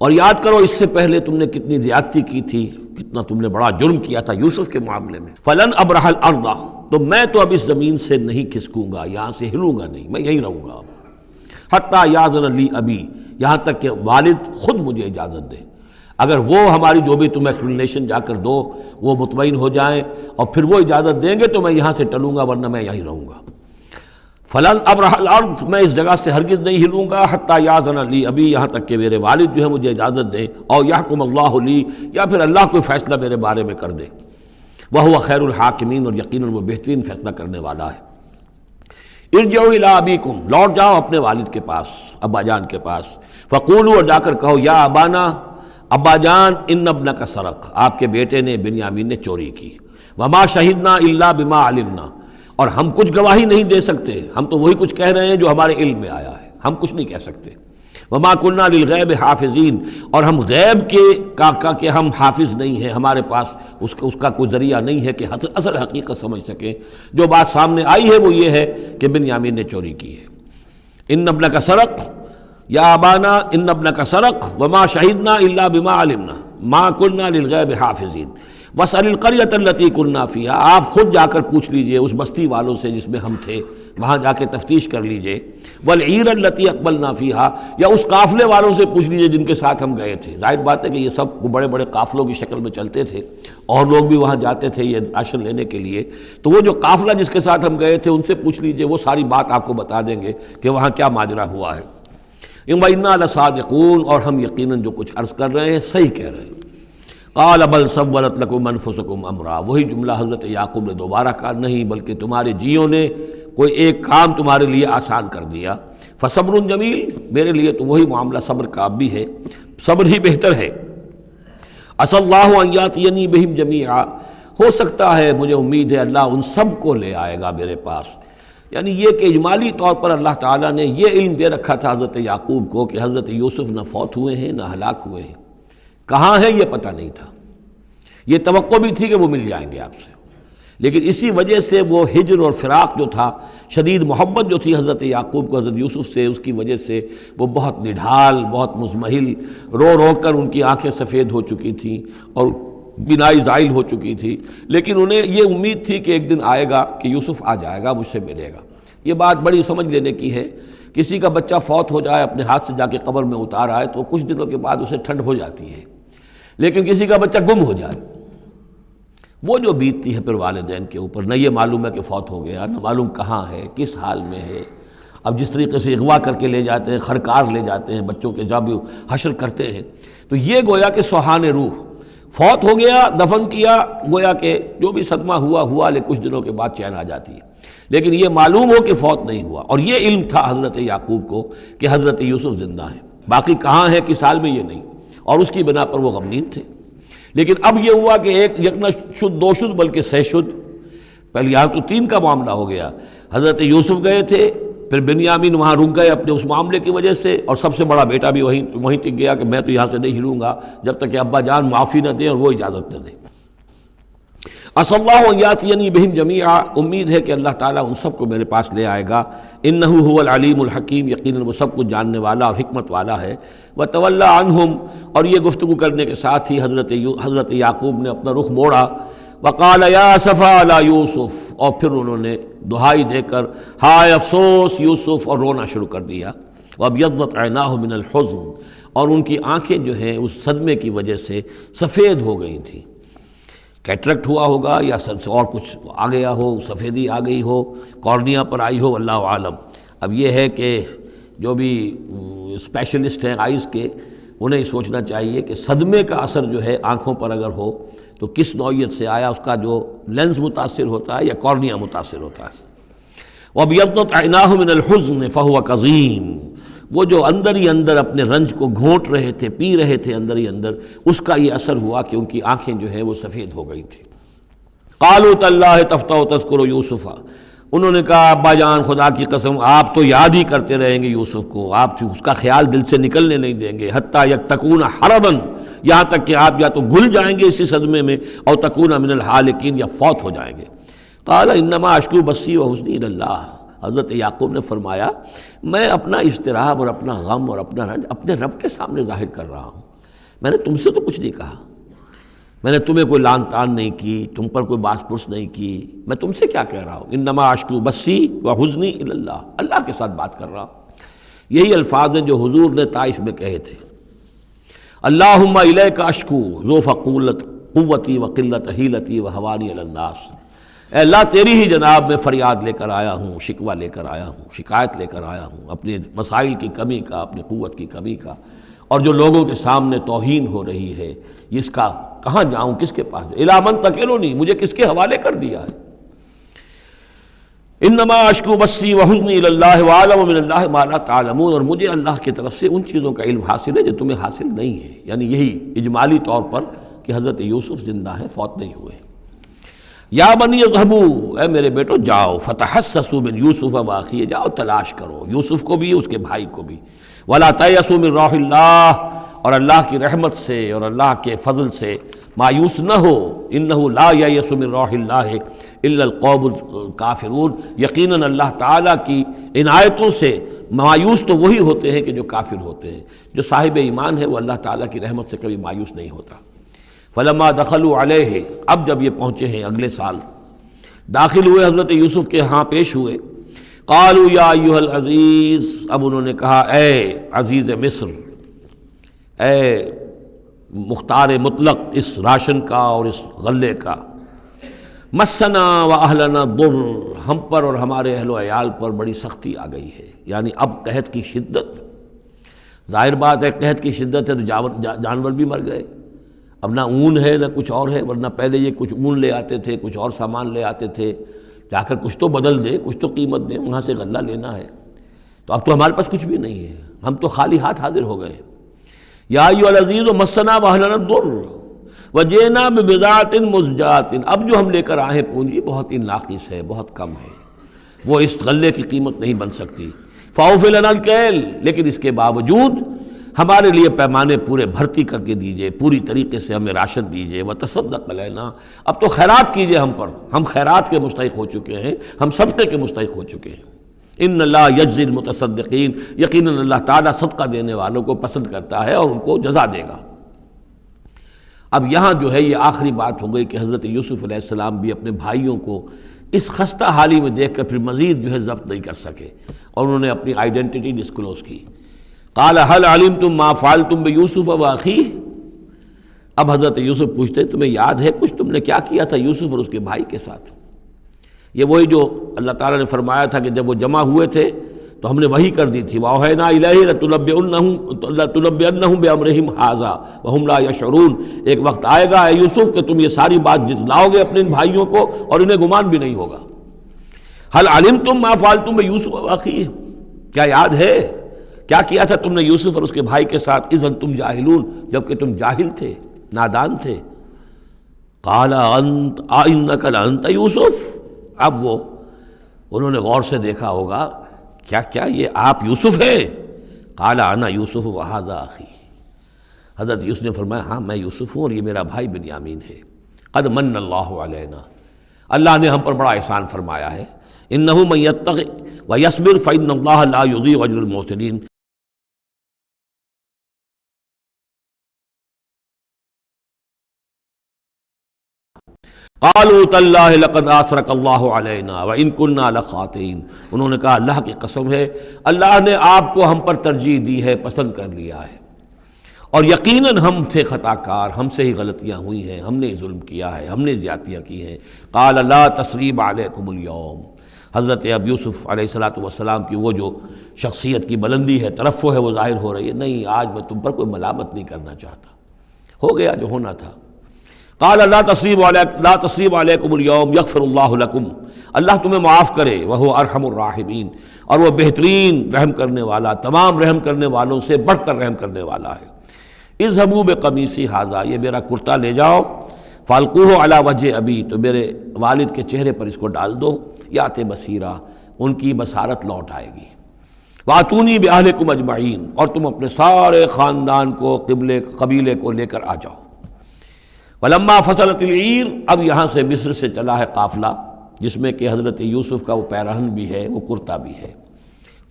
[SPEAKER 2] اور یاد کرو اس سے پہلے تم نے کتنی زیادتی کی تھی، کتنا تم نے بڑا جرم کیا تھا یوسف کے معاملے میں، فلن ابرح الارض، تو میں تو اب اس زمین سے نہیں کھسکوں گا، یہاں سے ہلوں گا نہیں، میں یہیں رہوں گا حتیٰ یاذن لی ابی، یہاں تک کہ والد خود مجھے اجازت دے، اگر وہ ہماری جو بھی تم ایکسپلینیشن جا کر دو وہ مطمئن ہو جائیں اور پھر وہ اجازت دیں گے تو میں یہاں سے ٹلوں گا، ورنہ میں یہیں رہوں گا۔ فلن ابرح الارض، میں اس جگہ سے ہرگز نہیں ہلوں گا، حتیٰ یاذن لی ابی، یہاں تک کہ میرے والد جو ہے مجھے اجازت دیں، اور یحکم اللہ لی، یا پھر اللہ کوئی فیصلہ میرے بارے میں کر دے، وہو خیر الحاکمین، اور یقیناً وہ بہترین فیصلہ کرنے والا ہے۔ ارجعوا الی ابیکم، لوٹ جاؤ اپنے والد کے پاس، ابا جان کے پاس، فقولوا، اور جا کر کہو، یا ابانا، ابا جان، ان ابنک سرق، آپ کے بیٹے نے بنیامین نے چوری کی، وما شہدنا الا بما علمنا، اور ہم کچھ گواہی نہیں دے سکتے، ہم تو وہی کچھ کہہ رہے ہیں جو ہمارے علم میں آیا ہے، ہم کچھ نہیں کہہ سکتے، وما کننا للغیب حافظین، اور ہم غیب کے ہم حافظ نہیں ہیں، ہمارے پاس اس کا کوئی ذریعہ نہیں ہے کہ اصل حقیقت سمجھ سکیں، جو بات سامنے آئی ہے وہ یہ ہے کہ بنیامین نے چوری کی ہے۔ ان ابنک سرق، یا ابانا ان ابنک سرق وما شہدنا الا بما علمنا ما کننا للغیب حافظین واسأل القریۃ التی کننا فیہا، آپ خود جا کر پوچھ لیجئے اس بستی والوں سے جس میں ہم تھے، وہاں جا کے تفتیش کر لیجئے، والعیر التی اقبلنا فیہا، یا اس قافلے والوں سے پوچھ لیجئے جن کے ساتھ ہم گئے تھے، ظاہر بات ہے کہ یہ سب بڑے بڑے قافلوں کی شکل میں چلتے تھے اور لوگ بھی وہاں جاتے تھے یہ راشن لینے کے لیے، تو وہ جو قافلہ جس کے ساتھ ہم گئے تھے ان سے پوچھ لیجئے، وہ ساری بات آپ کو بتا دیں گے کہ وہاں کیا ماجرا ہوا ہے۔ وَإِنَّا لَصَادِقُونَ، اور ہم یقیناً جو کچھ عرض کر رہے ہیں صحیح کہہ رہے ہیں۔ قال بل سولت لکم انفسکم امرا، وہی جملہ حضرت یعقوب نے دوبارہ کہا، نہیں بلکہ تمہارے جیوں نے کوئی ایک کام تمہارے لیے آسان کر دیا، فصبر جمیل، میرے لیے تو وہی معاملہ صبر کا بھی ہے، صبر ہی بہتر ہے۔ عسى اللہ ان یاتینی بہم جمیعا، ہو سکتا ہے، مجھے امید ہے اللہ ان سب کو لے آئے گا میرے پاس، یعنی یہ کہ اجمالی طور پر اللہ تعالیٰ نے یہ علم دے رکھا تھا حضرت یعقوب کو کہ حضرت یوسف نہ فوت ہوئے ہیں نہ ہلاک ہوئے ہیں، کہاں ہے یہ پتہ نہیں تھا، یہ توقع بھی تھی کہ وہ مل جائیں گے آپ سے، لیکن اسی وجہ سے وہ ہجر اور فراق جو تھا، شدید محبت جو تھی حضرت یعقوب کو حضرت یوسف سے، اس کی وجہ سے وہ بہت نڈھال، بہت مزمحل، رو رو کر ان کی آنکھیں سفید ہو چکی تھیں اور بینائی زائل ہو چکی تھی، لیکن انہیں یہ امید تھی کہ ایک دن آئے گا کہ یوسف آ جائے گا، مجھ سے ملے گا۔ یہ بات بڑی سمجھ لینے کی ہے، کسی کا بچہ فوت ہو جائے، اپنے ہاتھ سے جا کے قبر میں اتار آئے تو کچھ دنوں کے بعد اسے ٹھنڈ ہو جاتی ہے، لیکن کسی کا بچہ گم ہو جائے، وہ جو بیتتی ہے پھر والدین کے اوپر، نہ یہ معلوم ہے کہ فوت ہو گیا، نہ معلوم کہاں ہے، کس حال میں ہے۔ اب جس طریقے سے اغوا کر کے لے جاتے ہیں، خرکار لے جاتے ہیں بچوں کے، جب حشر کرتے ہیں، تو یہ گویا کہ سوہان روح، فوت ہو گیا، دفن کیا، گویا کہ جو بھی صدمہ ہوا لیکن کچھ دنوں کے بعد چین آ جاتی ہے، لیکن یہ معلوم ہو کہ فوت نہیں ہوا، اور یہ علم تھا حضرت یعقوب کو کہ حضرت یوسف زندہ ہیں، باقی کہاں ہے کس حال میں یہ نہیں، اور اس کی بنا پر وہ غمگین تھے۔ لیکن اب یہ ہوا کہ ایک یک نہ شد دو شد بلکہ سہ شد، پہلے یہاں تو تین کا معاملہ ہو گیا، حضرت یوسف گئے تھے، پھر بنیامین وہاں رک گئے اپنے اس معاملے کی وجہ سے، اور سب سے بڑا بیٹا بھی وہیں ٹک گیا کہ میں تو یہاں سے نہیں ہلوں گا جب تک کہ ابا جان معافی نہ دیں اور وہ اجازت نہ دیں۔ عسى اللہ ان یاتینی بہم جمیعا، امید ہے کہ اللہ تعالیٰ ان سب کو میرے پاس لے آئے گا، انہ هو العلیم الحکیم، یقیناً وہ سب کچھ جاننے والا اور حکمت والا ہے۔ وتولی عنہم، اور یہ گفتگو کرنے کے ساتھ ہی حضرت یعقوب نے اپنا رخ موڑا، وقال یا اسفا علی یوسف، اور پھر انہوں نے دہائی دے کر ہائے افسوس یوسف، اور رونا شروع کر دیا۔ وابیضت عیناہ من الحزن، اور ان کی آنکھیں جو ہیں اس صدمے کی وجہ سے سفید ہو گئی تھیں، کیٹریکٹ ہوا ہوگا یا اور کچھ آ گیا ہو، سفیدی آ گئی ہو، کارنیا پر آئی ہو، اللہ عالم۔ اب یہ ہے کہ جو بھی اسپیشلسٹ ہیں آئز کے، انہیں سوچنا چاہیے کہ صدمے کا اثر جو ہے آنکھوں پر اگر ہو تو کس نوعیت سے، آیا اس کا جو لینز متاثر ہوتا ہے یا کارنیا متاثر ہوتا ہے۔ وَابْيَضَّتْ عَيْنَاهُ مِنَ الْحُزْنِ فَهُوَ كَظِيمٌ، وہ جو اندر ہی اندر اپنے رنج کو گھونٹ رہے تھے، پی رہے تھے اندر ہی اندر، اس کا یہ اثر ہوا کہ ان کی آنکھیں جو ہیں وہ سفید ہو گئی تھیں۔ قَالُوا تَاللَّهِ تَفْتَحُ تَذْكُرُ يُوسُفَ، انہوں نے کہا ابا جان خدا کی قسم آپ تو یاد ہی کرتے رہیں گے یوسف کو، آپ اس کا خیال دل سے نکلنے نہیں دیں گے، حتیٰ یکتکون حرباً، یہاں تک کہ آپ یا تو گھل جائیں گے اسی صدمے میں، اور تکون من الحالکین، یا فوت ہو جائیں گے۔ قال انما اشکو بثی وحزنی الی اللہ، حضرت یعقوب نے فرمایا میں اپنا اضطراب اور اپنا غم اور اپنا رنج اپنے رب کے سامنے ظاہر کر رہا ہوں، میں نے تم سے تو کچھ نہیں کہا، میں نے تمہیں کوئی لان تان نہیں کی، تم پر کوئی باس پرس نہیں کی، میں تم سے کیا کہہ رہا ہوں، انما اشکو بثی وحزنی الی اللہ، اللہ کے ساتھ بات کر رہا ہوں۔ یہی الفاظ ہیں جو حضور نے طائف میں کہے تھے، اللہم الیک اشکو ضعف قوتی وقلت حیلتی وہوانی علی الناس، اے اللہ تیری ہی جناب میں فریاد لے کر آیا ہوں، شکوہ لے کر آیا ہوں، شکایت لے کر آیا ہوں اپنے مسائل کی کمی کا، اپنی قوت کی کمی کا، اور جو لوگوں کے سامنے توہین ہو رہی ہے اس کا کہاں جاؤں، کس کے پاس، الی من تکلنی، مجھے کس کے حوالے کر دیا ہے۔ انما اشکو بثی وحزنی الی اللہ واعلم من اللہ ما لا تعلمون، اور مجھے اللہ کی طرف سے ان چیزوں کا علم حاصل ہے جو تمہیں حاصل نہیں ہے، یعنی یہی اجمالی طور پر کہ حضرت یوسف زندہ ہیں، فوت نہیں ہوئے۔ یا بنی اذهبوا، اے میرے بیٹو جاؤ، فتحسسوا من یوسف واخیہ، جاؤ تلاش کرو یوسف کو بھی اس کے بھائی کو بھی، ولا تیأسوا من روح اللہ، اور اللہ کی رحمت سے اور اللہ کے فضل سے مایوس نہ ہو، انہ لا ییأس من روح اللہ الا القوم الکافرون، یقیناً اللہ تعالیٰ کی عنایتوں سے مایوس تو وہی ہوتے ہیں کہ جو کافر ہوتے ہیں، جو صاحب ایمان ہے وہ اللہ تعالیٰ کی رحمت سے کبھی مایوس نہیں ہوتا۔ فلما دخلوا علیہ، اب جب یہ پہنچے ہیں اگلے سال، داخل ہوئے حضرت یوسف کے ہاں پیش ہوئے، قالوا یا ایھا العزیز، اب انہوں نے کہا اے عزیز مصر، اے مختار مطلق اس راشن کا اور اس غلے کا، مسنا و اہلنا ضر، ہم پر اور ہمارے اہل و عیال پر بڑی سختی آ گئی ہے، یعنی اب قحط کی شدت، ظاہر بات ہے قحط کی شدت ہے تو جانور بھی مر گئے، اب نہ اون ہے نہ کچھ اور ہے، ورنہ پہلے یہ کچھ اون لے آتے تھے، کچھ اور سامان لے آتے تھے، جا کر کچھ تو بدل دیں، کچھ تو قیمت دیں، وہاں سے غلہ لینا ہے، تو اب تو ہمارے پاس کچھ بھی نہیں ہے، ہم تو خالی ہاتھ حاضر ہو گئے۔ یا ایھا العزیز مسنا واہلنا الضر وجئنا ببضاعۃ مزجاۃ، اب جو ہم لے کر آئے ہیں پونجی بہت ہی ناقص ہے، بہت کم ہے، وہ اس غلے کی قیمت نہیں بن سکتی، فاوف لنا الکیل، لیکن اس کے باوجود ہمارے لیے پیمانے پورے بھرتی کر کے دیجئے، پوری طریقے سے ہمیں راشن دیجئے، وتصدق علینا، اب تو خیرات کیجئے ہم پر، ہم خیرات کے مستحق ہو چکے ہیں، ہم صدقے کے مستحق ہو چکے ہیں۔ ان اللہ یجزی المتصدقین، یقیناً اللہ تعالیٰ صدقہ دینے والوں کو پسند کرتا ہے اور ان کو جزا دے گا۔ اب یہاں جو ہے یہ آخری بات ہو گئی کہ حضرت یوسف علیہ السلام بھی اپنے بھائیوں کو اس خستہ حالی میں دیکھ کر پھر مزید جو ہے ضبط نہیں کر سکے، اور انہوں نے اپنی آئیڈینٹی ڈسکلوز کی۔ قال هل علمتم ما فعلتم بيوسف واخيه، اب حضرت یوسف پوچھتے ہیں تمہیں یاد ہے کچھ تم نے کیا کیا تھا یوسف اور اس کے بھائی کے ساتھ؟ یہ وہی جو اللہ تعالیٰ نے فرمایا تھا کہ جب وہ جمع ہوئے تھے تو ہم نے وحی کر دی تھی، وَأَوْحَيْنَا إِلَيْهِ لَتُنَبِّئَنَّهُم بِأَمْرِهِمْ هَٰذَا وَهُمْ لَا يَشْعُرُونَ، ایک وقت آئے گا اے یوسف کہ تم یہ ساری بات جتلاؤ گے اپنے ان بھائیوں کو اور انہیں گمان بھی نہیں ہوگا۔ هل علمتم ما فعلتم بيوسف واخيه، کیا یاد ہے کیا کیا تھا تم نے یوسف اور اس کے بھائی کے ساتھ؟ اذ انتم جاہلون، جبکہ تم جاہل تھے، نادان تھے۔ قال انت انک لانت یوسف، اب وہ انہوں نے غور سے دیکھا ہوگا کیا یہ آپ یوسف ہیں؟ قال انا یوسف وھذا اخی، حضرت یوسف نے فرمایا ہاں میں یوسف ہوں اور یہ میرا بھائی بنیامین ہے۔ قد من اللہ علینا، اللہ نے ہم پر بڑا احسان فرمایا ہے۔ انہ من یتق ویصبر فان اللہ لا یضیع اجر المحسنین، قالوا تاللہ لقد آثرک اللہ علینا وان کنا لخاطئین، انہوں نے کہا اللہ کی قسم ہے اللہ نے آپ کو ہم پر ترجیح دی ہے، پسند کر لیا ہے، اور یقیناً ہم تھے خطا کار، ہم سے ہی غلطیاں ہوئی ہیں، ہم نے ظلم کیا ہے، ہم نے زیادتیاں کی ہیں۔ قال لا تثریب علیکم اليوم، حضرت اب یوسف علیہ السلام کی وہ جو شخصیت کی بلندی ہے، ترفع ہے، وہ ظاہر ہو رہی ہے، نہیں آج میں تم پر کوئی ملامت نہیں کرنا چاہتا، ہو گیا جو ہونا تھا۔ قال لا تصریب علیکم اليوم یغفر اللہ لکم، اللہ تمہیں معاف کرے، وہو ارحم الراحمین، اور وہ بہترین رحم کرنے والا، تمام رحم کرنے والوں سے بڑھ کر رحم کرنے والا ہے۔ اذهبوا بقمیصی ھذا، یہ میرا کرتا لے جاؤ، فالقوہ علی وجہ ابی، تو میرے والد کے چہرے پر اس کو ڈال دو، یات بصیرہ، ان کی بصارت لوٹ آئے گی۔ واتونی باہلکم اجمعین، اور تم اپنے سارے خاندان کو، قبیلے کو لے کر آ جاؤ۔ ولما فصلت العیر، اب یہاں سے مصر سے چلا ہے قافلہ جس میں کہ حضرت یوسف کا وہ پیرہن بھی ہے، وہ کرتا بھی ہے۔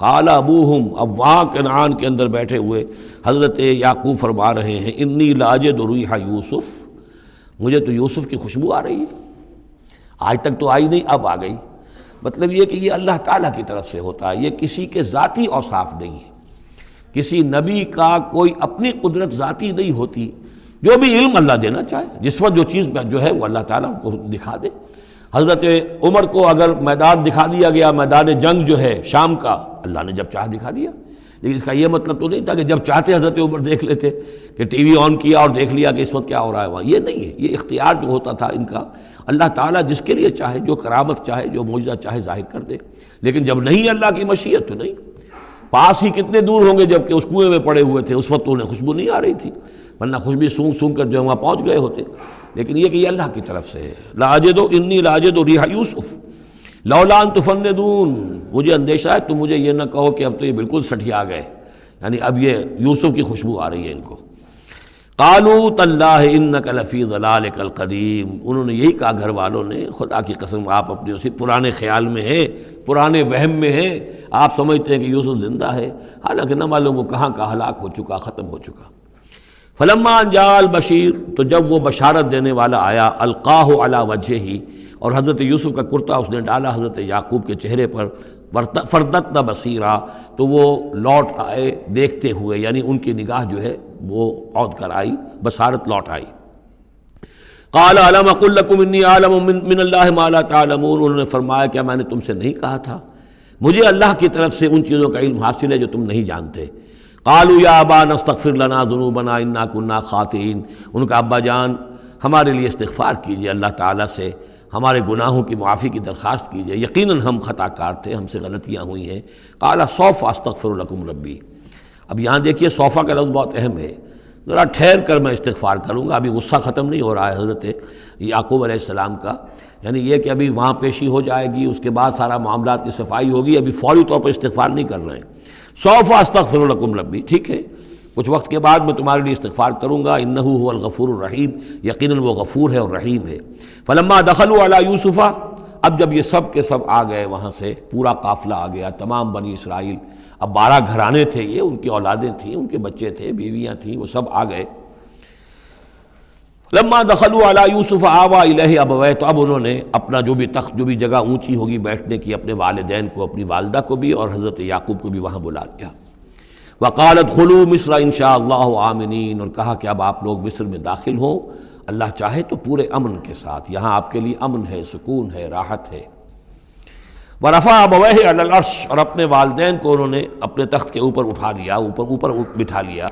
[SPEAKER 2] قال ابوہم، اب وہاں کنعان کے اندر بیٹھے ہوئے حضرت یعقوب فرما رہے ہیں، انی لاجد ریح یوسف، مجھے تو یوسف کی خوشبو آ رہی ہے، آج تک تو آئی نہیں، اب آ گئی۔ مطلب یہ کہ یہ اللہ تعالیٰ کی طرف سے ہوتا ہے، یہ کسی کے ذاتی اوصاف نہیں ہے، کسی نبی کا کوئی اپنی قدرت ذاتی نہیں ہوتی، جو بھی علم اللہ دینا چاہے، جس وقت جو چیز جو ہے وہ اللہ تعالیٰ کو دکھا دے۔ حضرت عمر کو اگر میدان دکھا دیا گیا، میدان جنگ جو ہے شام کا، اللہ نے جب چاہ دکھا دیا، لیکن اس کا یہ مطلب تو نہیں تھا کہ جب چاہتے حضرت عمر دیکھ لیتے، کہ ٹی وی آن کیا اور دیکھ لیا کہ اس وقت کیا ہو رہا ہے وہاں، یہ نہیں ہے، یہ اختیار جو ہوتا تھا ان کا، اللہ تعالیٰ جس کے لیے چاہے، جو کرامت چاہے، جو معجزہ چاہے ظاہر کر دے، لیکن جب نہیں اللہ کی مشیت تو نہیں۔ پاس ہی کتنے دور ہوں گے جب کہ اس کنویں میں پڑے ہوئے تھے، اس وقت انہیں خوشبو نہیں آ رہی تھی، ورنہ خوشبو سونگ سونگ کر جو وہاں پہنچ گئے ہوتے، لیکن یہ کہ یہ اللہ کی طرف سے ہے۔ لاجد انی لاجد ریح یوسف لولا ان تفندون، مجھے اندیشہ ہے تم مجھے یہ نہ کہو کہ اب تو یہ بالکل سٹھیا گئے، یعنی اب یہ یوسف کی خوشبو آ رہی ہے ان کو۔ قالوا تاللہ انک لفی ضلالک القدیم، انہوں نے یہی کہا گھر والوں نے، خدا کی قسم آپ اپنے اسی پرانے خیال میں ہیں، پرانے وہم میں ہیں، آپ سمجھتے ہیں کہ یوسف زندہ ہے، حالانکہ نہ معلوم وہ کہاں کا ہلاک ہو چکا، ختم ہو چکا۔ فلما جاء البشیر، تو جب وہ بشارت دینے والا آیا، القاہ علی وجہہ، اور حضرت یوسف کا کرتا اس نے ڈالا حضرت یعقوب کے چہرے پر، فردت بصیرا، تو وہ لوٹ آئے دیکھتے ہوئے، یعنی ان کی نگاہ جو ہے وہ عود کر آئی، بصارت لوٹ آئی۔ قال الم اقل لکم انی اعلم من اللہ ما لا تعلمون، انہوں نے فرمایا کیا میں نے تم سے نہیں کہا تھا، مجھے اللہ کی طرف سے ان چیزوں کا علم حاصل ہے جو تم نہیں جانتے۔ قالوا یا ابانا استغفر لنا ذنوبنا انا کنا خاطئین، ان کا ابا جان ہمارے لیے استغفار کیجئے اللہ تعالیٰ سے، ہمارے گناہوں کی معافی کی درخواست کیجئے، یقیناً ہم خطا کار تھے، ہم سے غلطیاں ہوئی ہیں۔ قال سوف استغفر لکم ربی، اب یہاں دیکھیے صوفہ کا لفظ بہت اہم ہے، ذرا ٹھہر کر میں استغفار کروں گا، ابھی غصہ ختم نہیں ہو رہا ہے حضرت یعقوب علیہ السلام کا، یعنی یہ کہ ابھی وہاں پیشی ہو جائے گی، اس کے بعد سارا معاملات کی صفائی ہوگی، ابھی فوری طور پر استغفار نہیں کر رہے ہیں۔ سوف استغفر لکم ربی، ٹھیک ہے کچھ وقت کے بعد میں تمہارے لیے استغفار کروں گا، انہ هو الغفور الرحیم، یقیناً وہ غفور ہے اور رحیم ہے۔ فلما دخلوا علی یوسف، اب جب یہ سب کے سب آ گئے وہاں سے، پورا قافلہ آ گیا، تمام بنی اسرائیل، اب 12 گھرانے تھے یہ، ان کی اولادیں تھیں، ان کے بچے تھے، بیویاں تھیں، وہ سب آ گئے۔ لما دخلوا علی یوسف آویٰ الیہ ابویہ، تو اب انہوں نے اپنا جو بھی تخت، جو بھی جگہ اونچی ہوگی بیٹھنے کی، اپنے والدین کو، اپنی والدہ کو بھی اور حضرت یعقوب کو بھی وہاں بلا لیا۔ وقالت ادخلوا مصر ان شاء اللہ آمنین، اور کہا کہ اب آپ لوگ مصر میں داخل ہوں، اللہ چاہے تو پورے امن کے ساتھ، یہاں آپ کے لیے امن ہے، سکون ہے، راحت ہے۔ ورفع ابویہ علی العرش، اور اپنے والدین کو انہوں نے اپنے تخت کے اوپر اٹھا لیا، اوپر بٹھا لیا۔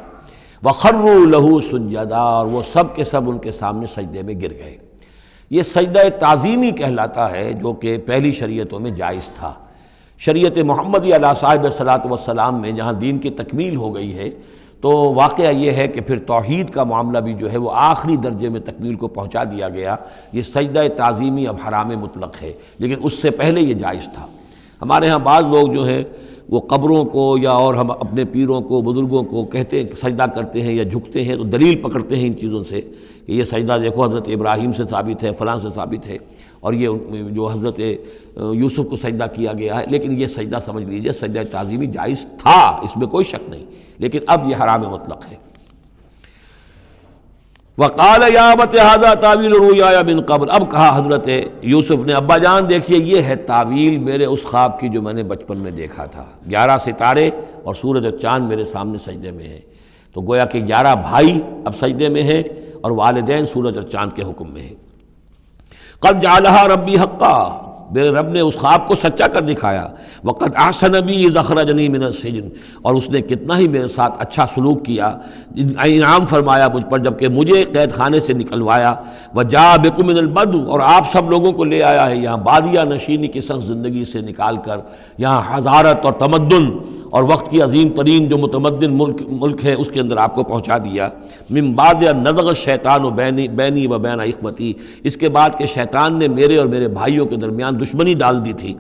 [SPEAKER 2] وخروا لہ سجدا، اور وہ سب کے سب ان کے سامنے سجدے میں گر گئے۔ یہ سجدہ تعظیمی کہلاتا ہے، جو کہ پہلی شریعتوں میں جائز تھا۔ شریعت محمدی علیہ صاحب صلاۃ والسلام میں جہاں دین کی تکمیل ہو گئی ہے، تو واقعہ یہ ہے کہ پھر توحید کا معاملہ بھی جو ہے وہ آخری درجے میں تکمیل کو پہنچا دیا گیا۔ یہ سجدہ تعظیمی اب حرام مطلق ہے، لیکن اس سے پہلے یہ جائز تھا۔ ہمارے ہاں بعض لوگ جو ہیں وہ قبروں کو یا اور ہم اپنے پیروں کو، بزرگوں کو کہتے ہیں سجدہ کرتے ہیں یا جھکتے ہیں، تو دلیل پکڑتے ہیں ان چیزوں سے کہ یہ سجدہ دیکھو حضرت ابراہیم سے ثابت ہے، فلاں سے ثابت ہے، اور یہ جو حضرت یوسف کو سجدہ کیا گیا ہے، لیکن یہ سجدہ سمجھ لیجئے سجدہ تعظیمی جائز تھا، اس میں کوئی شک نہیں، لیکن اب یہ حرام مطلق ہے۔ وقال یا ابت ھذا تاویل رؤیایا من قبل، اب کہا حضرت یوسف نے ابا جان دیکھیے یہ ہے تعویل میرے اس خواب کی جو میں نے بچپن میں دیکھا تھا، 11 ستارے اور سورج اور چاند میرے سامنے سجدے میں ہیں، تو گویا کہ 11 بھائی اب سجدے میں ہیں اور والدین سورج اور چاند کے حکم میں ہیں۔ قد جعلھا ربی حقا، میرے رب نے اس خواب کو سچا کر دکھایا. وقد احسن بی اذ اخرجنی من السجن، اور اس نے کتنا ہی میرے ساتھ اچھا سلوک کیا، انعام فرمایا مجھ پر جب کہ مجھے قید خانے سے نکلوایا. وجاء بکم من البدو، اور آپ سب لوگوں کو لے آیا ہے یہاں بادیہ نشینی کی سخت زندگی سے نکال کر یہاں حضارت اور تمدن اور وقت کی عظیم ترین جو متمدن ملک ہے اس کے اندر آپ کو پہنچا دیا. من بعد ان نزغ الشیطان بینی و بین اخوتی، اس کے بعد کہ شیطان نے میرے اور میرے بھائیوں کے درمیان دشمنی ڈال دی تھی.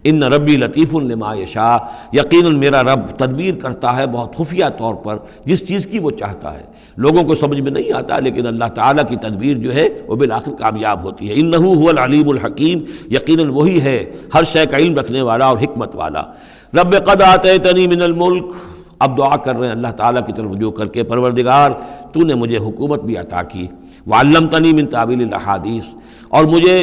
[SPEAKER 2] ان ربی لطیف لما یشاء، یقیناً میرا رب تدبیر کرتا ہے بہت خفیہ طور پر جس چیز کی وہ چاہتا ہے. لوگوں کو سمجھ میں نہیں آتا، لیکن اللہ تعالیٰ کی تدبیر جو ہے وہ بالآخر کامیاب ہوتی ہے. انہ هو العلیم الحکیم، یقیناً وہی ہے ہر شے کا علم رکھنے والا اور حکمت والا. رب قد آتیتنی من الملک، اب دعا کر رہے ہیں اللہ تعالیٰ کی طرف رجوع کر کے، پروردگار تو نے مجھے حکومت بھی عطا کی. وعلمتنی من تعویل الاحادیث، اور مجھے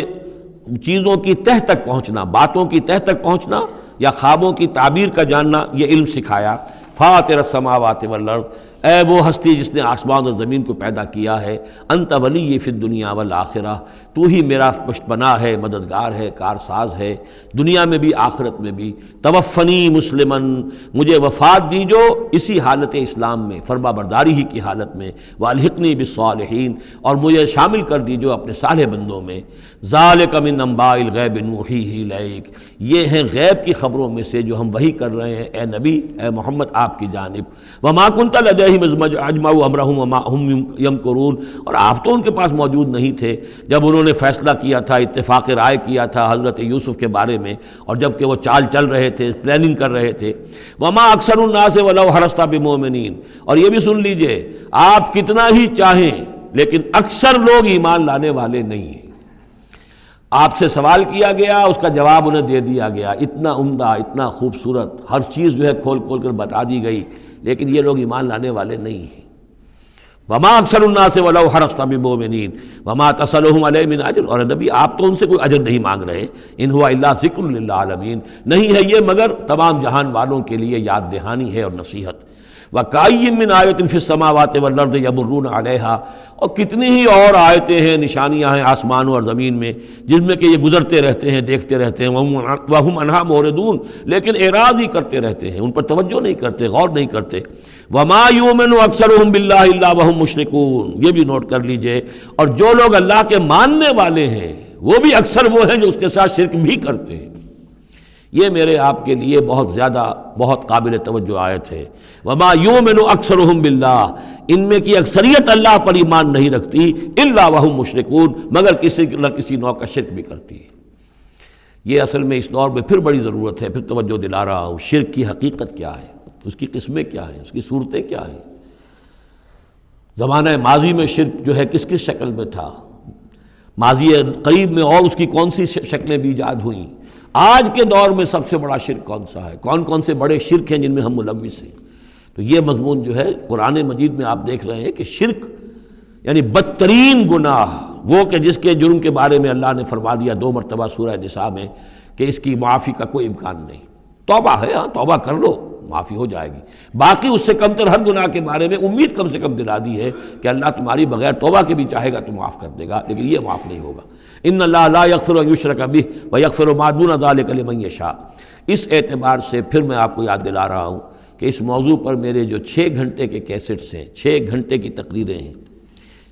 [SPEAKER 2] چیزوں کی تہ تک پہنچنا، باتوں کی تہ تک پہنچنا یا خوابوں کی تعبیر کا جاننا، یہ علم سکھایا. فاطر السماوات والارض، اے وہ ہستی جس نے آسمان اور زمین کو پیدا کیا ہے. انت ولی فی الدنیا والآخرہ، تو ہی میرا پشت پناہ ہے، مددگار ہے، کارساز ہے، دنیا میں بھی آخرت میں بھی. توفنی مسلمن، مجھے وفات دیجو اسی حالت اسلام میں، فرما برداری ہی کی حالت میں. والحقنی بالصالحین، اور مجھے شامل کر دیجو اپنے صالح بندوں میں. ذالک من انباء الغیب نوحیہ الیک، یہ ہیں غیب کی خبروں میں سے جو ہم وحی کر رہے ہیں اے نبی، اے محمد آپ کی جانب. وما کنت لدیہم اذ اجمعوا امرہم وما ہم یمکرون، اور آپ تو ان کے پاس موجود نہیں تھے جب انہوں نے فیصلہ کیا تھا، اتفاق رائے کیا تھا حضرت یوسف کے بارے میں، اور جب کہ وہ چال چل رہے تھے، پلاننگ کر رہے تھے. وما اکثر الناس ولو حرصت بمؤمنین، اور یہ بھی سن لیجئے آپ کتنا ہی چاہیں لیکن اکثر لوگ ایمان لانے والے نہیں ہیں. آپ سے سوال کیا گیا، اس کا جواب انہیں دے دیا گیا، اتنا عمدہ، اتنا خوبصورت، ہر چیز جو ہے کھول کھول کر بتا دی گئی، لیکن یہ لوگ ایمان لانے والے نہیں ہیں. وما اکثر الناس ولو حرصت بمؤمنین وما تصلهم علیہ من اجر، اور نبی آپ تو ان سے کوئی اجر نہیں مانگ رہے. ان هو الا ذکر للعالمین، نہیں ہے یہ مگر تمام جہان والوں کے لیے یاد دہانی ہے اور نصیحت. وَكَأَيٍّ مِّنْ آیَةٍ فِي السَّمَاوَاتِ وَالْأَرْضِ يَمُرُّونَ عَلَيْهَا، اور کتنی ہی اور آیتیں ہیں، نشانیاں ہیں آسمانوں اور زمین میں جن میں کہ یہ گزرتے رہتے ہیں، دیکھتے رہتے ہیں. وَهُمْ عَنْهَا مُعْرِضُونَ، لیکن اعراض ہی کرتے رہتے ہیں، ان پر توجہ نہیں کرتے، غور نہیں کرتے. وَمَا يُؤْمِنُ أَكْثَرُهُم بِاللَّهِ إِلَّا وَهُمْ مُشْرِكُونَ، یہ بھی نوٹ کر لیجئے. اور جو لوگ اللہ کے ماننے والے ہیں وہ بھی اکثر وہ ہیں جو اس کے ساتھ شرک بھی کرتے ہیں. یہ میرے آپ کے لیے بہت زیادہ، بہت قابل توجہ آیت ہے. وما یؤمن اکثرهم باللہ، ان میں کی اکثریت اللہ پر ایمان نہیں رکھتی، الا وهم مشرکون، مگر کسی نہ کسی نوع کا شرک بھی کرتی ہے. یہ اصل میں اس دور میں پھر بڑی ضرورت ہے، پھر توجہ دلا رہا ہوں. شرک کی حقیقت کیا ہے، اس کی قسمیں کیا ہیں، اس کی صورتیں کیا ہیں. زمانہ ماضی میں شرک جو ہے کس کس شکل میں تھا، ماضی قریب میں اور اس کی کون سی شکلیں بھی ایجاد ہوئیں. آج کے دور میں سب سے بڑا شرک کون سا ہے، کون کون سے بڑے شرک ہیں جن میں ہم ملوث ہیں. تو یہ مضمون جو ہے قرآن مجید میں آپ دیکھ رہے ہیں کہ شرک یعنی بدترین گناہ، وہ کہ جس کے جرم کے بارے میں اللہ نے فرما دیا 2 مرتبہ سورہ نساء میں کہ اس کی معافی کا کوئی امکان نہیں. توبہ ہے، ہاں توبہ کر لو معافی ہو جائے گی. باقی اس سے کم تر ہر گناہ کے بارے میں امید کم سے کم دلا دی ہے کہ اللہ تمہاری بغیر توبہ کے بھی چاہے گا تو معاف کر دے گا، لیکن یہ معاف نہیں ہوگا. ان اللہ لا یغفر ان یشرک بہ ویغفر ما دون ذلک لمن یشاء. اس اعتبار سے پھر میں آپ کو یاد دلا رہا ہوں کہ اس موضوع پر میرے جو 6 گھنٹے کے کیسٹس ہیں، 6 گھنٹے کی تقریریں ہیں.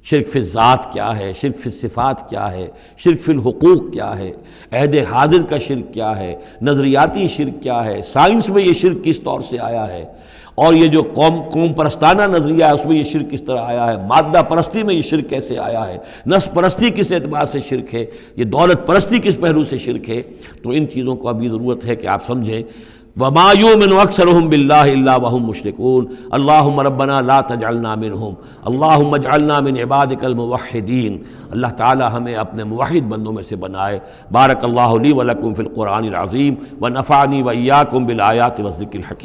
[SPEAKER 2] شرک فی الذات کیا ہے، شرک فی الصفات کیا ہے، شرک فی الحقوق کیا ہے، عہد حاضر کا شرک کیا ہے، نظریاتی شرک کیا ہے، سائنس میں یہ شرک کس طور سے آیا ہے، اور یہ جو قوم پرستانہ نظریہ ہے اس میں یہ شرک کس طرح آیا ہے، مادہ پرستی میں یہ شرک کیسے آیا ہے، نفس پرستی کس اعتبار سے شرک ہے، یہ دولت پرستی کس پہلو سے شرک ہے. تو ان چیزوں کو ابھی ضرورت ہے کہ آپ سمجھیں. وما یؤمن اکثرهم باللہ الا وهم مشرکون. اللہم ربنا لا تجعلنا منہم، اللہم اجعلنا من عبادک الموحدین. اللہ تعالی ہمیں اپنے موحد بندوں میں سے بنائے. بارک اللہ لی ولکم فی القرآن العظیم ونفعنی وإیاکم بالآیات والذکر الحکیم.